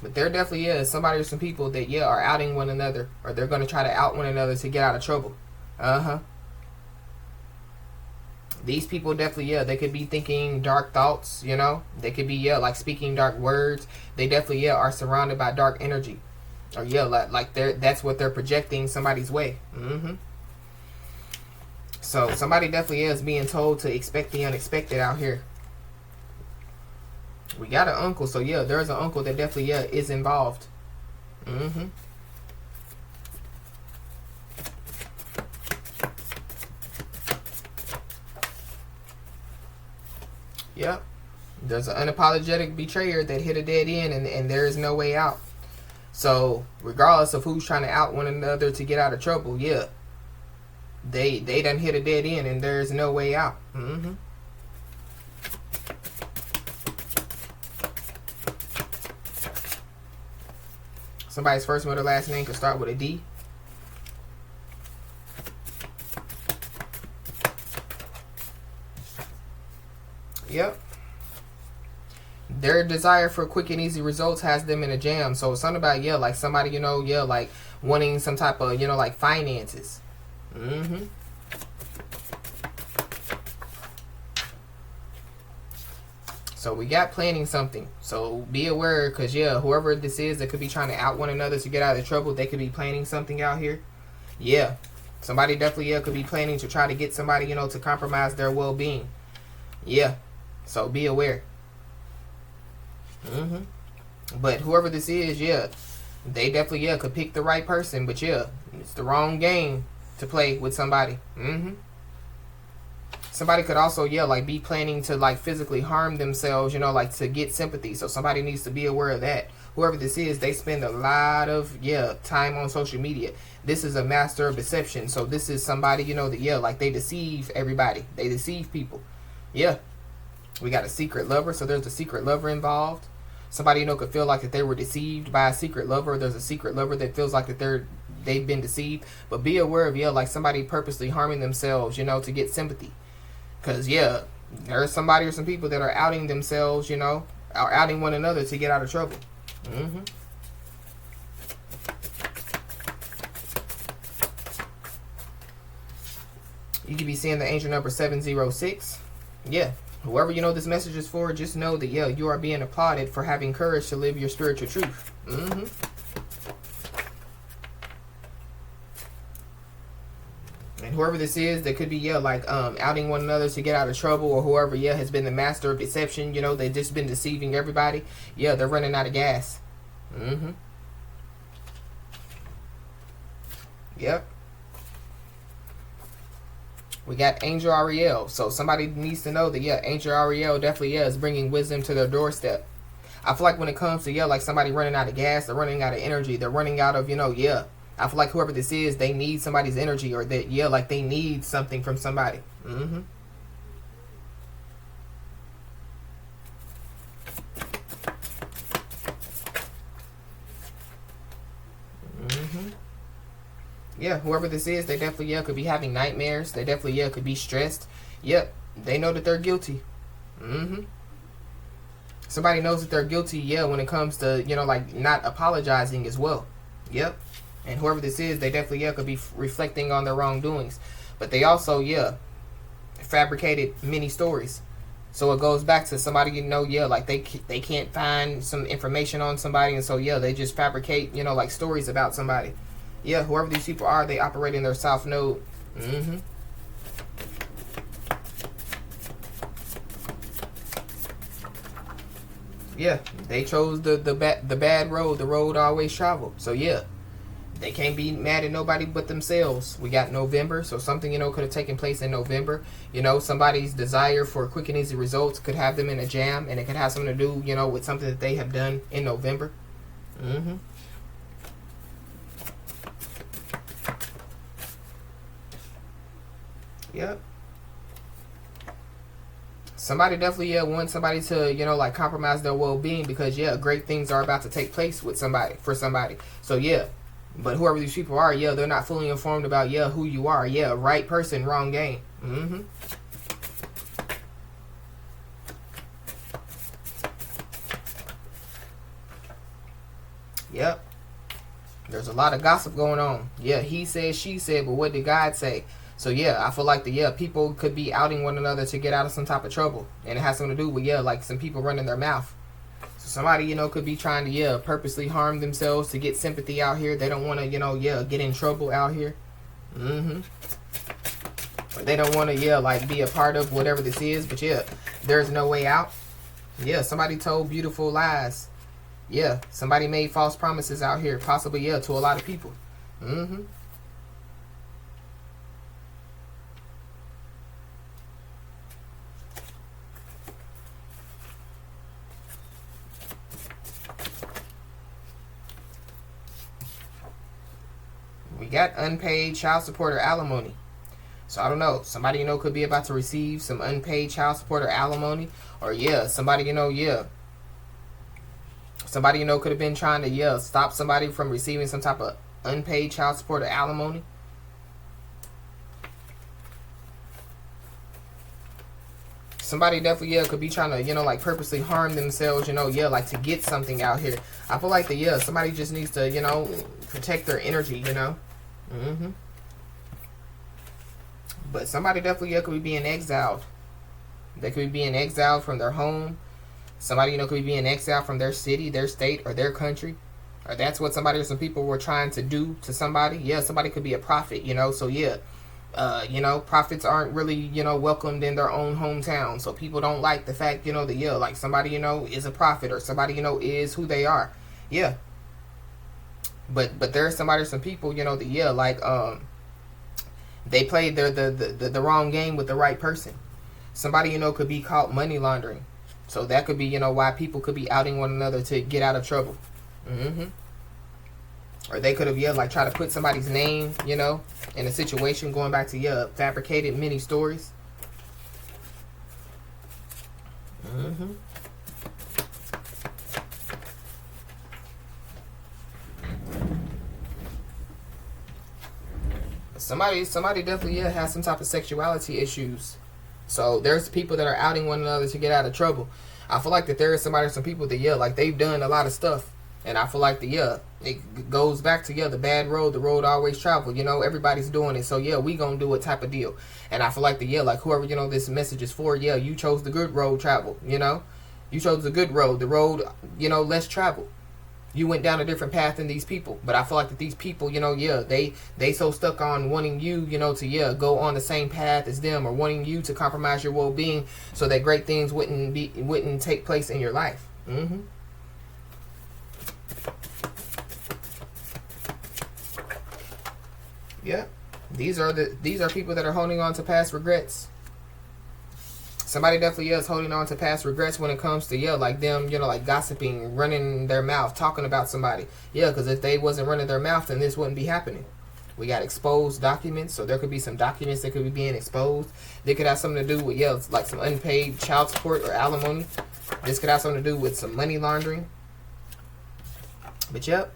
But there definitely is somebody or some people that, yeah, are outing one another, or they're going to try to out one another to get out of trouble. These people definitely, yeah, they could be thinking dark thoughts, you know. They could be, yeah, like speaking dark words. They definitely, yeah, are surrounded by dark energy. Or, yeah, like that's what they're projecting somebody's way. So somebody definitely is being told to expect the unexpected out here. We got an uncle, so yeah, there's an uncle that definitely, yeah, is involved. Yep. There's an unapologetic betrayer that hit a dead end, and there is no way out. So regardless of who's trying to out one another to get out of trouble, yeah, they done hit a dead end, and there's no way out. Somebody's first, middle, last name could start with a D. Yep. Their desire for quick and easy results has them in a jam. So it's something about, yeah, like somebody, you know, yeah, like wanting some type of, you know, like finances. So we got planning something. So be aware, because, yeah, whoever this is that could be trying to out one another to get out of trouble, they could be planning something out here. Yeah. Somebody definitely, yeah, could be planning to try to get somebody, you know, to compromise their well-being. Yeah. So be aware. But whoever this is, yeah, they definitely, yeah, could pick the right person. But, yeah, it's the wrong game to play with somebody. Somebody could also, yeah, like be planning to like physically harm themselves, you know, like to get sympathy. So somebody needs to be aware of that. Whoever this is, they spend a lot of, yeah, time on social media. This is a master of deception. So this is somebody, you know, that, yeah, like they deceive everybody. They deceive people. Yeah. We got a secret lover. So there's a secret lover involved. Somebody, you know, could feel like that they were deceived by a secret lover. There's a secret lover that feels like that they've been deceived. But be aware of, yeah, like somebody purposely harming themselves, you know, to get sympathy. Because, yeah, there's somebody or some people that are outing themselves, you know, or outing one another to get out of trouble. You could be seeing the angel number 706. Yeah. Whoever, you know, this message is for, just know that, yeah, you are being applauded for having courage to live your spiritual truth. And whoever this is, that could be, yeah, like outing one another to get out of trouble, or whoever, yeah, has been the master of deception, you know, they've just been deceiving everybody. Yeah, they're running out of gas. Yep. We got Angel Ariel. So somebody needs to know that, yeah, Angel Ariel definitely, yeah, is bringing wisdom to their doorstep. I feel like when it comes to, yeah, like somebody running out of gas, they're running out of energy, they're running out of, you know, yeah, I feel like whoever this is, they need somebody's energy, or that, yeah, like they need something from somebody. Yeah, whoever this is, they definitely, yeah, could be having nightmares. They definitely, yeah, could be stressed. Yep, they know that they're guilty. Somebody knows that they're guilty, yeah, when it comes to, you know, like not apologizing as well. Yep. And whoever this is, they definitely, yeah, could be reflecting on their wrongdoings. But they also, yeah, fabricated many stories. So it goes back to somebody, you know, yeah, like they can't find some information on somebody. And so, yeah, they just fabricate, you know, like stories about somebody. Yeah, whoever these people are, they operate in their South Node. Yeah, they chose the bad road, the road always traveled. So, yeah, they can't be mad at nobody but themselves. We got November, so something, you know, could have taken place in November. You know, somebody's desire for quick and easy results could have them in a jam, and it could have something to do, you know, with something that they have done in November. Yep. Somebody definitely, yeah, wants somebody to, you know, like compromise their well-being because, yeah, great things are about to take place with somebody, for somebody. So, yeah, but whoever these people are, yeah, they're not fully informed about, yeah, who you are. Yeah, right person, wrong game. Yep. There's a lot of gossip going on. Yeah, he said, she said, but what did God say? So yeah, I feel like people could be outing one another to get out of some type of trouble. And it has something to do with, yeah, like some people running their mouth. So somebody, you know, could be trying to, yeah, purposely harm themselves to get sympathy out here. They don't want to, you know, yeah, get in trouble out here. Or they don't want to, yeah, like be a part of whatever this is. But yeah, there's no way out. Yeah, somebody told beautiful lies. Yeah, somebody made false promises out here, possibly, yeah, to a lot of people. We got unpaid child support or alimony. So I don't know. Somebody, you know, could be about to receive some unpaid child support or alimony. Or yeah, somebody, you know, yeah. Somebody, you know, could have been trying to, yeah, stop somebody from receiving some type of unpaid child support or alimony. Somebody definitely, yeah, could be trying to, you know, like purposely harm themselves, you know, yeah, like to get something out here. I feel like yeah, somebody just needs to, you know, protect their energy, you know. But somebody definitely, yeah, could be being exiled. They could be being exiled from their home. Somebody, you know, could be being exiled from their city, their state, or their country. Or that's what somebody or some people were trying to do to somebody. Yeah, somebody could be a prophet, you know. So, yeah, you know, prophets aren't really, you know, welcomed in their own hometown. So people don't like the fact, you know, that, yeah, like somebody, you know, is a prophet or somebody, you know, is who they are. Yeah. But there's somebody or some people, you know, that, yeah, like, they played the wrong game with the right person. Somebody, you know, could be caught money laundering. So that could be, you know, why people could be outing one another to get out of trouble. Or they could have, yeah, like try to put somebody's name, you know, in a situation, going back to, yeah, fabricated many stories. Somebody definitely, yeah, has some type of sexuality issues. So there's people that are outing one another to get out of trouble. I feel like that there is somebody or some people that, yeah, like they've done a lot of stuff. And I feel like yeah, it goes back to, yeah, the bad road, the road always travel. You know, everybody's doing it. So, yeah, we gonna do it type of deal. And I feel like yeah, like whoever, you know, this message is for, yeah, you chose the good road travel, you know. You chose the good road, the road, you know, less traveled. You went down a different path than these people. But I feel like that these people, you know, yeah, they so stuck on wanting you, you know, to, yeah, go on the same path as them, or wanting you to compromise your well-being so that great things wouldn't take place in your life. Yeah. These are people that are holding on to past regrets. Somebody definitely is holding on to past regrets when it comes to, yeah, like them, you know, like gossiping, running their mouth, talking about somebody. Yeah, because if they wasn't running their mouth, then this wouldn't be happening. We got exposed documents, so there could be some documents that could be being exposed. They could have something to do with, yeah, like some unpaid child support or alimony. This could have something to do with some money laundering. But, yep.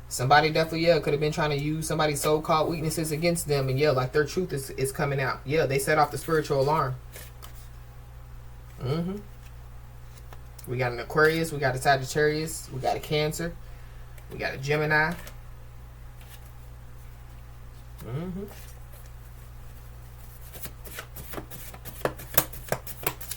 Somebody definitely, yeah, could have been trying to use somebody's so-called weaknesses against them. And, yeah, like their truth is coming out. Yeah, they set off the spiritual alarm. We got an Aquarius, we got a Sagittarius, we got a Cancer, we got a Gemini.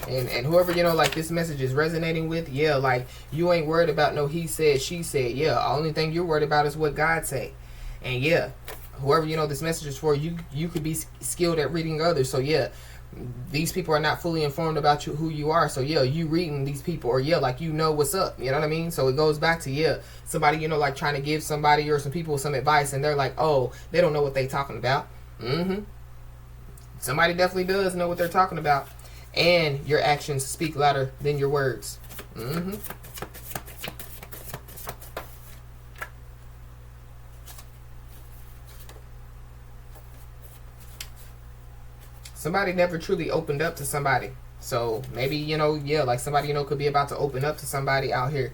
And whoever, you know, like this message is resonating with, yeah, like you ain't worried about no he said, she said. Yeah, the only thing you're worried about is what God say. And yeah, whoever, you know, this message is for, you could be skilled at reading others. So yeah, these people are not fully informed about you, who you are. So yeah, you reading these people, or yeah, like you know what's up, you know what I mean? So it goes back to, yeah, somebody, you know, like trying to give somebody or some people some advice, and they're like, oh, they don't know what they talking about. Somebody definitely does know what they're talking about. And your actions speak louder than your words. Somebody never truly opened up to somebody. So maybe, you know, yeah, like somebody, you know, could be about to open up to somebody out here.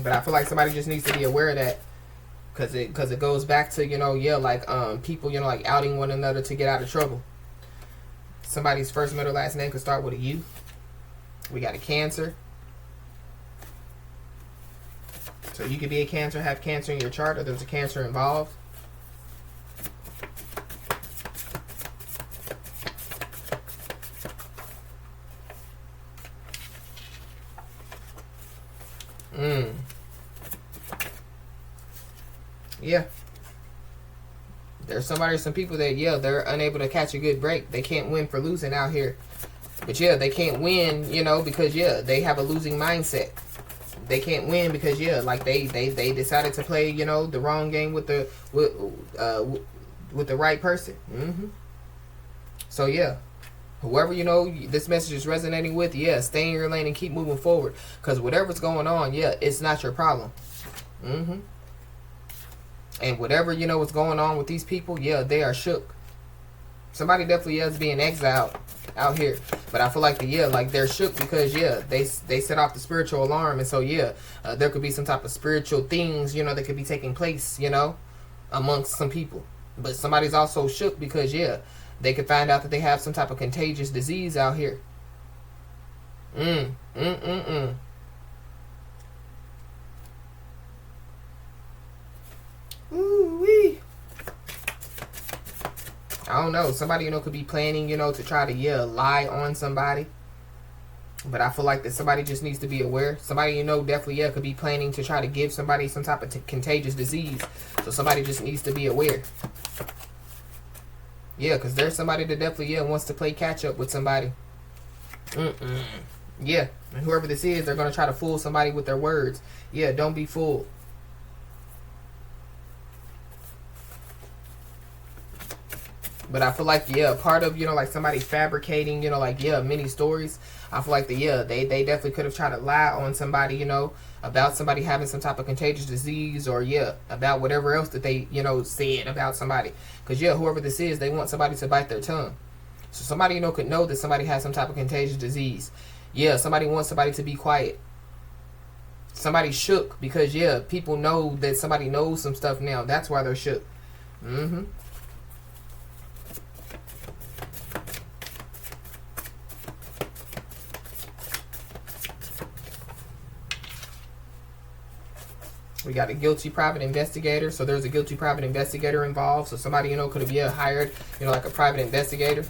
But I feel like somebody just needs to be aware of that. Because it goes back to, you know, yeah, like people, you know, like outing one another to get out of trouble. Somebody's first, middle, last name could start with a U. We got a Cancer. So you could be a Cancer, have Cancer in your chart, or there's a Cancer involved. Yeah. There's some people that, yeah, they're unable to catch a good break. They can't win for losing out here. But yeah, they can't win, you know, because yeah, they have a losing mindset. They can't win because yeah, like they decided to play, you know, the wrong game with the right person. So yeah, whoever, you know, this message is resonating with, yeah, stay in your lane and keep moving forward. Because whatever's going on, yeah, it's not your problem. And whatever, you know, what's going on with these people, yeah, they are shook. Somebody definitely is being exiled out here. But I feel like like they're shook because yeah, they set off the spiritual alarm. And so yeah, there could be some type of spiritual things, you know, that could be taking place, you know, amongst some people. But somebody's also shook because yeah, they could find out that they have some type of contagious disease out here. Ooh-wee. I don't know. Somebody, you know, could be planning, you know, to try to, yeah, lie on somebody. But I feel like that somebody just needs to be aware. Somebody, you know, definitely, yeah, could be planning to try to give somebody some type of contagious disease. So somebody just needs to be aware. Yeah, because there's somebody that definitely, yeah, wants to play catch up with somebody. Yeah, and whoever this is, they're going to try to fool somebody with their words. Yeah, don't be fooled. But I feel like, yeah, part of, you know, like somebody fabricating, you know, like, yeah, many stories. I feel like, yeah, they definitely could have tried to lie on somebody, you know, about somebody having some type of contagious disease or, yeah, about whatever else that they, you know, said about somebody. Because, yeah, whoever this is, they want somebody to bite their tongue. So somebody, you know, could know that somebody has some type of contagious disease. Yeah, somebody wants somebody to be quiet. Somebody shook because, yeah, people know that somebody knows some stuff now. That's why they're shook. We got a guilty private investigator. So there's a guilty private investigator involved. So somebody, you know, could have, yeah, hired, you know, like a private investigator.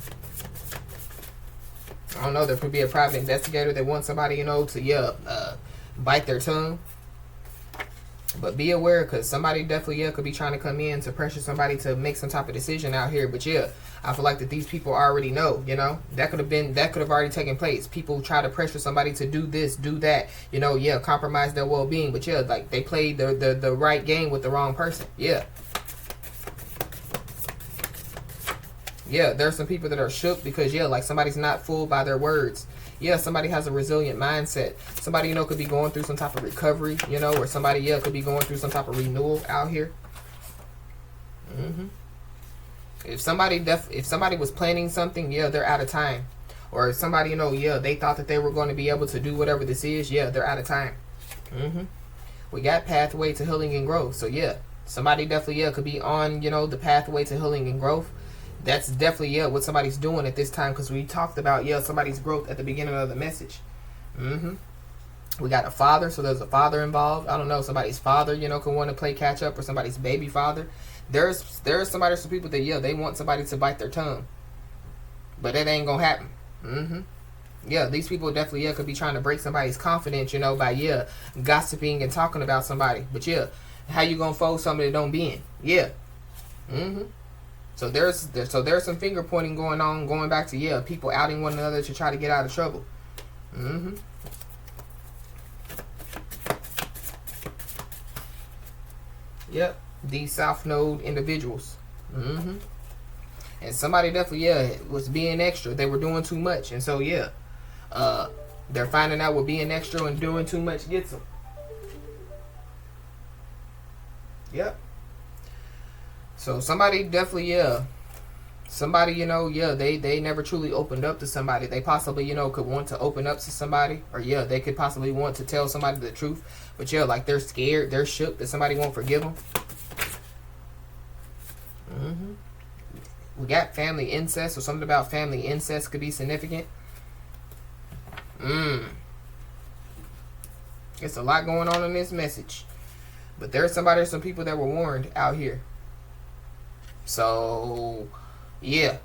I don't know. There could be a private investigator that wants somebody, you know, to, yeah, bite their tongue. But be aware, because somebody definitely, yeah, could be trying to come in to pressure somebody to make some type of decision out here. But yeah, I feel like that these people already know, you know, that could have already taken place. People try to pressure somebody to do this, do that, you know, yeah, compromise their well-being. But yeah, like they played the right game with the wrong person. Yeah. Yeah, there's some people that are shook because, yeah, like somebody's not fooled by their words. Yeah, somebody has a resilient mindset. Somebody, you know, could be going through some type of recovery, you know, or somebody, yeah, could be going through some type of renewal out here. If somebody was planning something, yeah, they're out of time. Or if somebody, you know, yeah, they thought that they were going to be able to do whatever this is, yeah, they're out of time. We got pathway to healing and growth. So yeah, somebody definitely, yeah, could be on, you know, the pathway to healing and growth. That's definitely, yeah, what somebody's doing at this time, because we talked about, yeah, somebody's growth at the beginning of the message. We got a father, so there's a father involved. I don't know, somebody's father, you know, can want to play catch up, or somebody's baby father. There's some people that, yeah, they want somebody to bite their tongue, but that ain't gonna happen. Yeah, these people definitely, yeah, could be trying to break somebody's confidence, you know, by, yeah, gossiping and talking about somebody. But yeah, how you gonna fold somebody that don't be in? Yeah. So there's some finger pointing going on, going back to, yeah, people outing one another to try to get out of trouble. Yep, these South Node individuals. And somebody definitely, yeah, was being extra. They were doing too much, and so yeah, they're finding out what being extra and doing too much gets them. Yep. So somebody definitely, yeah, Somebody, you know, yeah, they never truly opened up to somebody. They possibly, you know, could want to open up to somebody, or yeah, they could possibly want to tell somebody the truth, but yeah, like they're scared, they're shook that somebody won't forgive them. We got family incest, or something about family incest could be significant. It's a lot going on in this message, but there's somebody, some people that were warned out here. So yeah.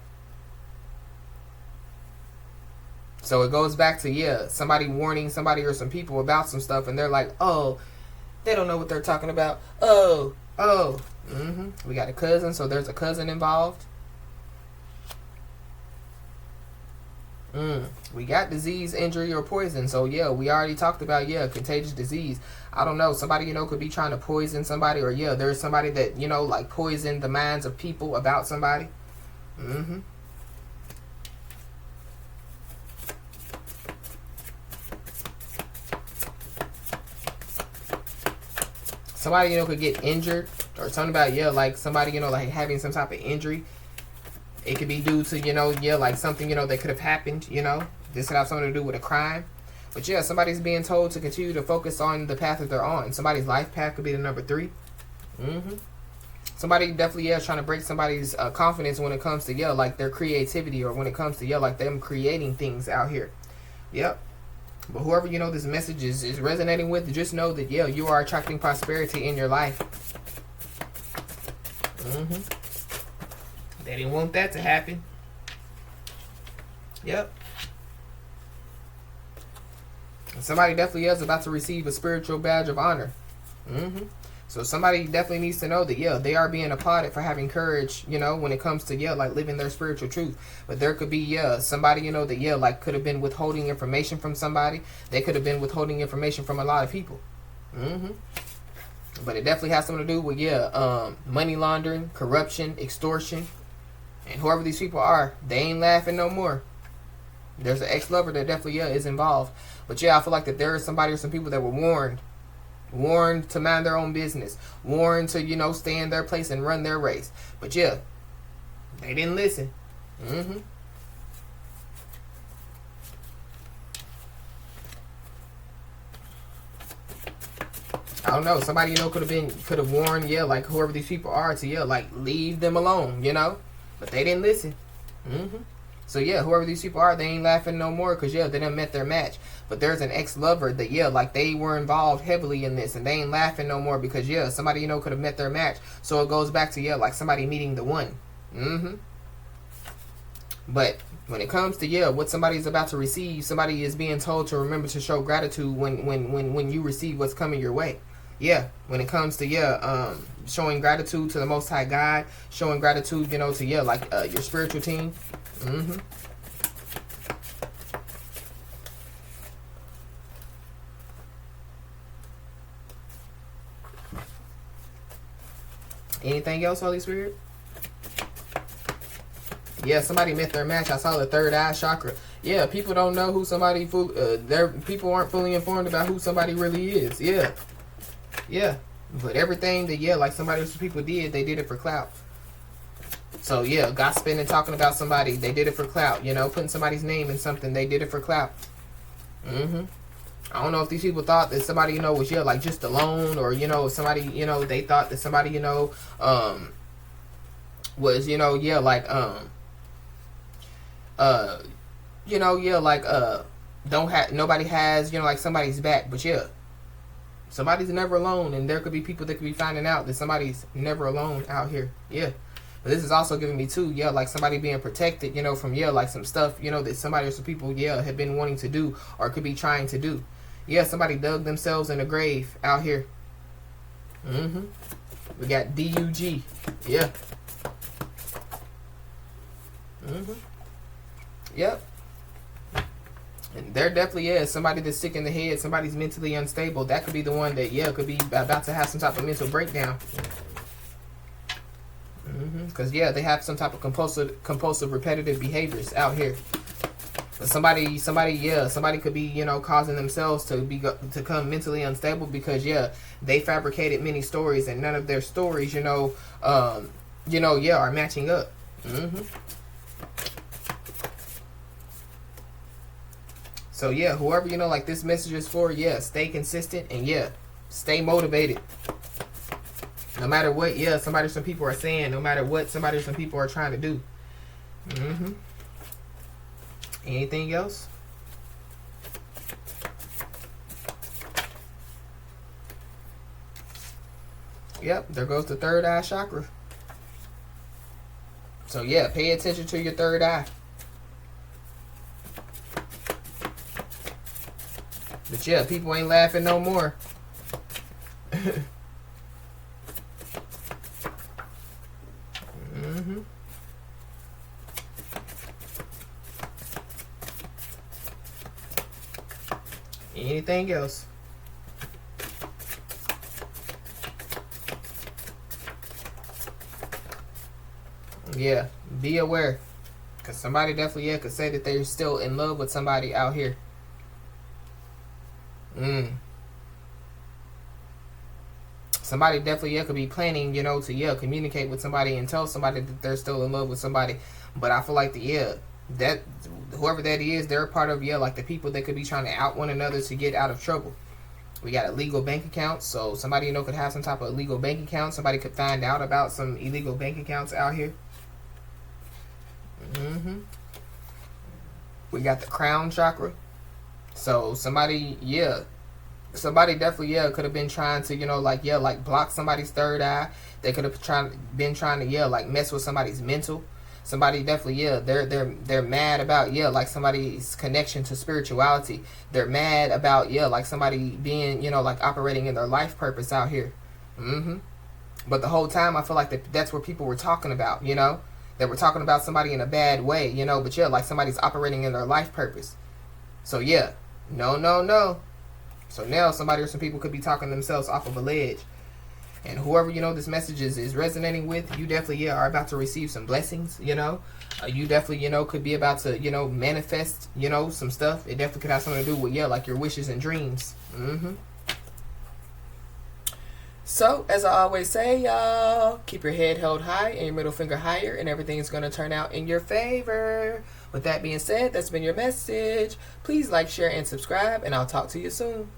So it goes back to, yeah, somebody warning somebody or some people about some stuff, and they're like, oh, they don't know what they're talking about. Oh. We got a cousin, so there's a cousin involved. We got disease, injury, or poison. So yeah, we already talked about, yeah, contagious disease. I don't know, somebody, you know, could be trying to poison somebody, or yeah, there's somebody that, you know, like poison the minds of people about somebody. Somebody, you know, could get injured, or something about, yeah, like somebody, you know, like having some type of injury. It could be due to, you know, yeah, like something, you know, that could have happened, you know. This could have something to do with a crime. But yeah, somebody's being told to continue to focus on the path that they're on. Somebody's life path could be the number 3. Somebody definitely, yeah, is trying to break somebody's confidence when it comes to, yeah, like their creativity, or when it comes to, yeah, like them creating things out here. Yep. But whoever, you know, this message is resonating with, just know that, yeah, you are attracting prosperity in your life. They didn't want that to happen. Yep. Somebody definitely is about to receive a spiritual badge of honor. So somebody definitely needs to know that, yeah, they are being applauded for having courage, you know, when it comes to, yeah, like living their spiritual truth. But there could be, yeah, somebody, you know, that, yeah, like could have been withholding information from somebody. They could have been withholding information from a lot of people. But it definitely has something to do with, yeah, money laundering, corruption, extortion. And whoever these people are, they ain't laughing no more. There's an ex-lover that definitely, yeah, is involved. But yeah, I feel like that there is somebody or some people that were warned to mind their own business, warned to, you know, stay in their place and run their race. But yeah, they didn't listen. I don't know, somebody, you know, could have warned, yeah, like whoever these people are, to, yeah, like leave them alone, you know. But they didn't listen. So yeah, whoever these people are, they ain't laughing no more, because yeah, they done met their match. But there's an ex-lover that, yeah, like they were involved heavily in this, and they ain't laughing no more, because yeah, somebody, you know, could have met their match. So it goes back to, yeah, like somebody meeting the one. But when it comes to, yeah, what somebody's about to receive, somebody is being told to remember to show gratitude when you receive what's coming your way. Yeah, when it comes to, yeah, showing gratitude to the Most High God, showing gratitude, you know, to, yeah, like your spiritual team. Anything else, Holy Spirit? Yeah, somebody met their match. I saw the third eye chakra. Yeah, people don't know who somebody people aren't fully informed about who somebody really is. Yeah. Yeah. But everything that, yeah, like somebody or some people did, they did it for clout. So yeah, gossiping and talking about somebody, they did it for clout. You know, putting somebody's name in something, they did it for clout. I don't know if these people thought that somebody, you know, was, yeah, like just alone, or, you know, somebody, you know, they thought that somebody, you know, was, you know, yeah, like, you know, yeah, like, nobody has, you know, like somebody's back. But yeah, somebody's never alone, and there could be people that could be finding out that somebody's never alone out here. Yeah. But this is also giving me too, yeah, like somebody being protected, you know, from, yeah, like some stuff, you know, that somebody or some people, yeah, have been wanting to do, or could be trying to do. Yeah, somebody dug themselves in a grave out here. We got DUG. Yeah. Yep. And there definitely is somebody that's sick in the head, somebody's mentally unstable. That could be the one that, yeah, could be about to have some type of mental breakdown. Because, yeah, they have some type of compulsive repetitive behaviors out here. But somebody, yeah, somebody could be, you know, causing themselves to become mentally unstable, because, yeah, they fabricated many stories, and none of their stories, yeah, are matching up. So yeah, whoever, you know, like this message is for, yeah, stay consistent and yeah, stay motivated. No matter what, yeah, somebody, some people are saying, no matter what somebody, some people are trying to do. Anything else? Yep, there goes the third eye chakra. So yeah, pay attention to your third eye. But yeah, people ain't laughing no more. Anything else? Yeah, be aware. Because somebody definitely, yeah, could say that they're still in love with somebody out here. Somebody definitely, yeah, could be planning, you know, to, yeah, communicate with somebody and tell somebody that they're still in love with somebody. But I feel like that whoever that is, they're part of, yeah, like the people that could be trying to out one another to get out of trouble. We got illegal bank accounts, so somebody, you know, could have some type of illegal bank account. Somebody could find out about some illegal bank accounts out here. We got the crown chakra. So somebody, yeah, somebody definitely, yeah, could have been trying to, you know, like, yeah, like block somebody's third eye. They could have been trying to, yeah, like mess with somebody's mental. Somebody definitely, yeah, they're mad about, yeah, like somebody's connection to spirituality. They're mad about, yeah, like somebody being, you know, like operating in their life purpose out here. But the whole time I feel like that's where people were talking about, you know. They were talking about somebody in a bad way, you know, but yeah, like somebody's operating in their life purpose. So yeah, no. So now somebody or some people could be talking themselves off of a ledge. And whoever, you know, this message is resonating with, you definitely, yeah, are about to receive some blessings, you know. You definitely, you know, could be about to, you know, manifest, you know, some stuff. It definitely could have something to do with, yeah, like your wishes and dreams. So, as I always say, y'all, keep your head held high and your middle finger higher, and everything's going to turn out in your favor. With that being said, that's been your message. Please like, share, and subscribe, and I'll talk to you soon.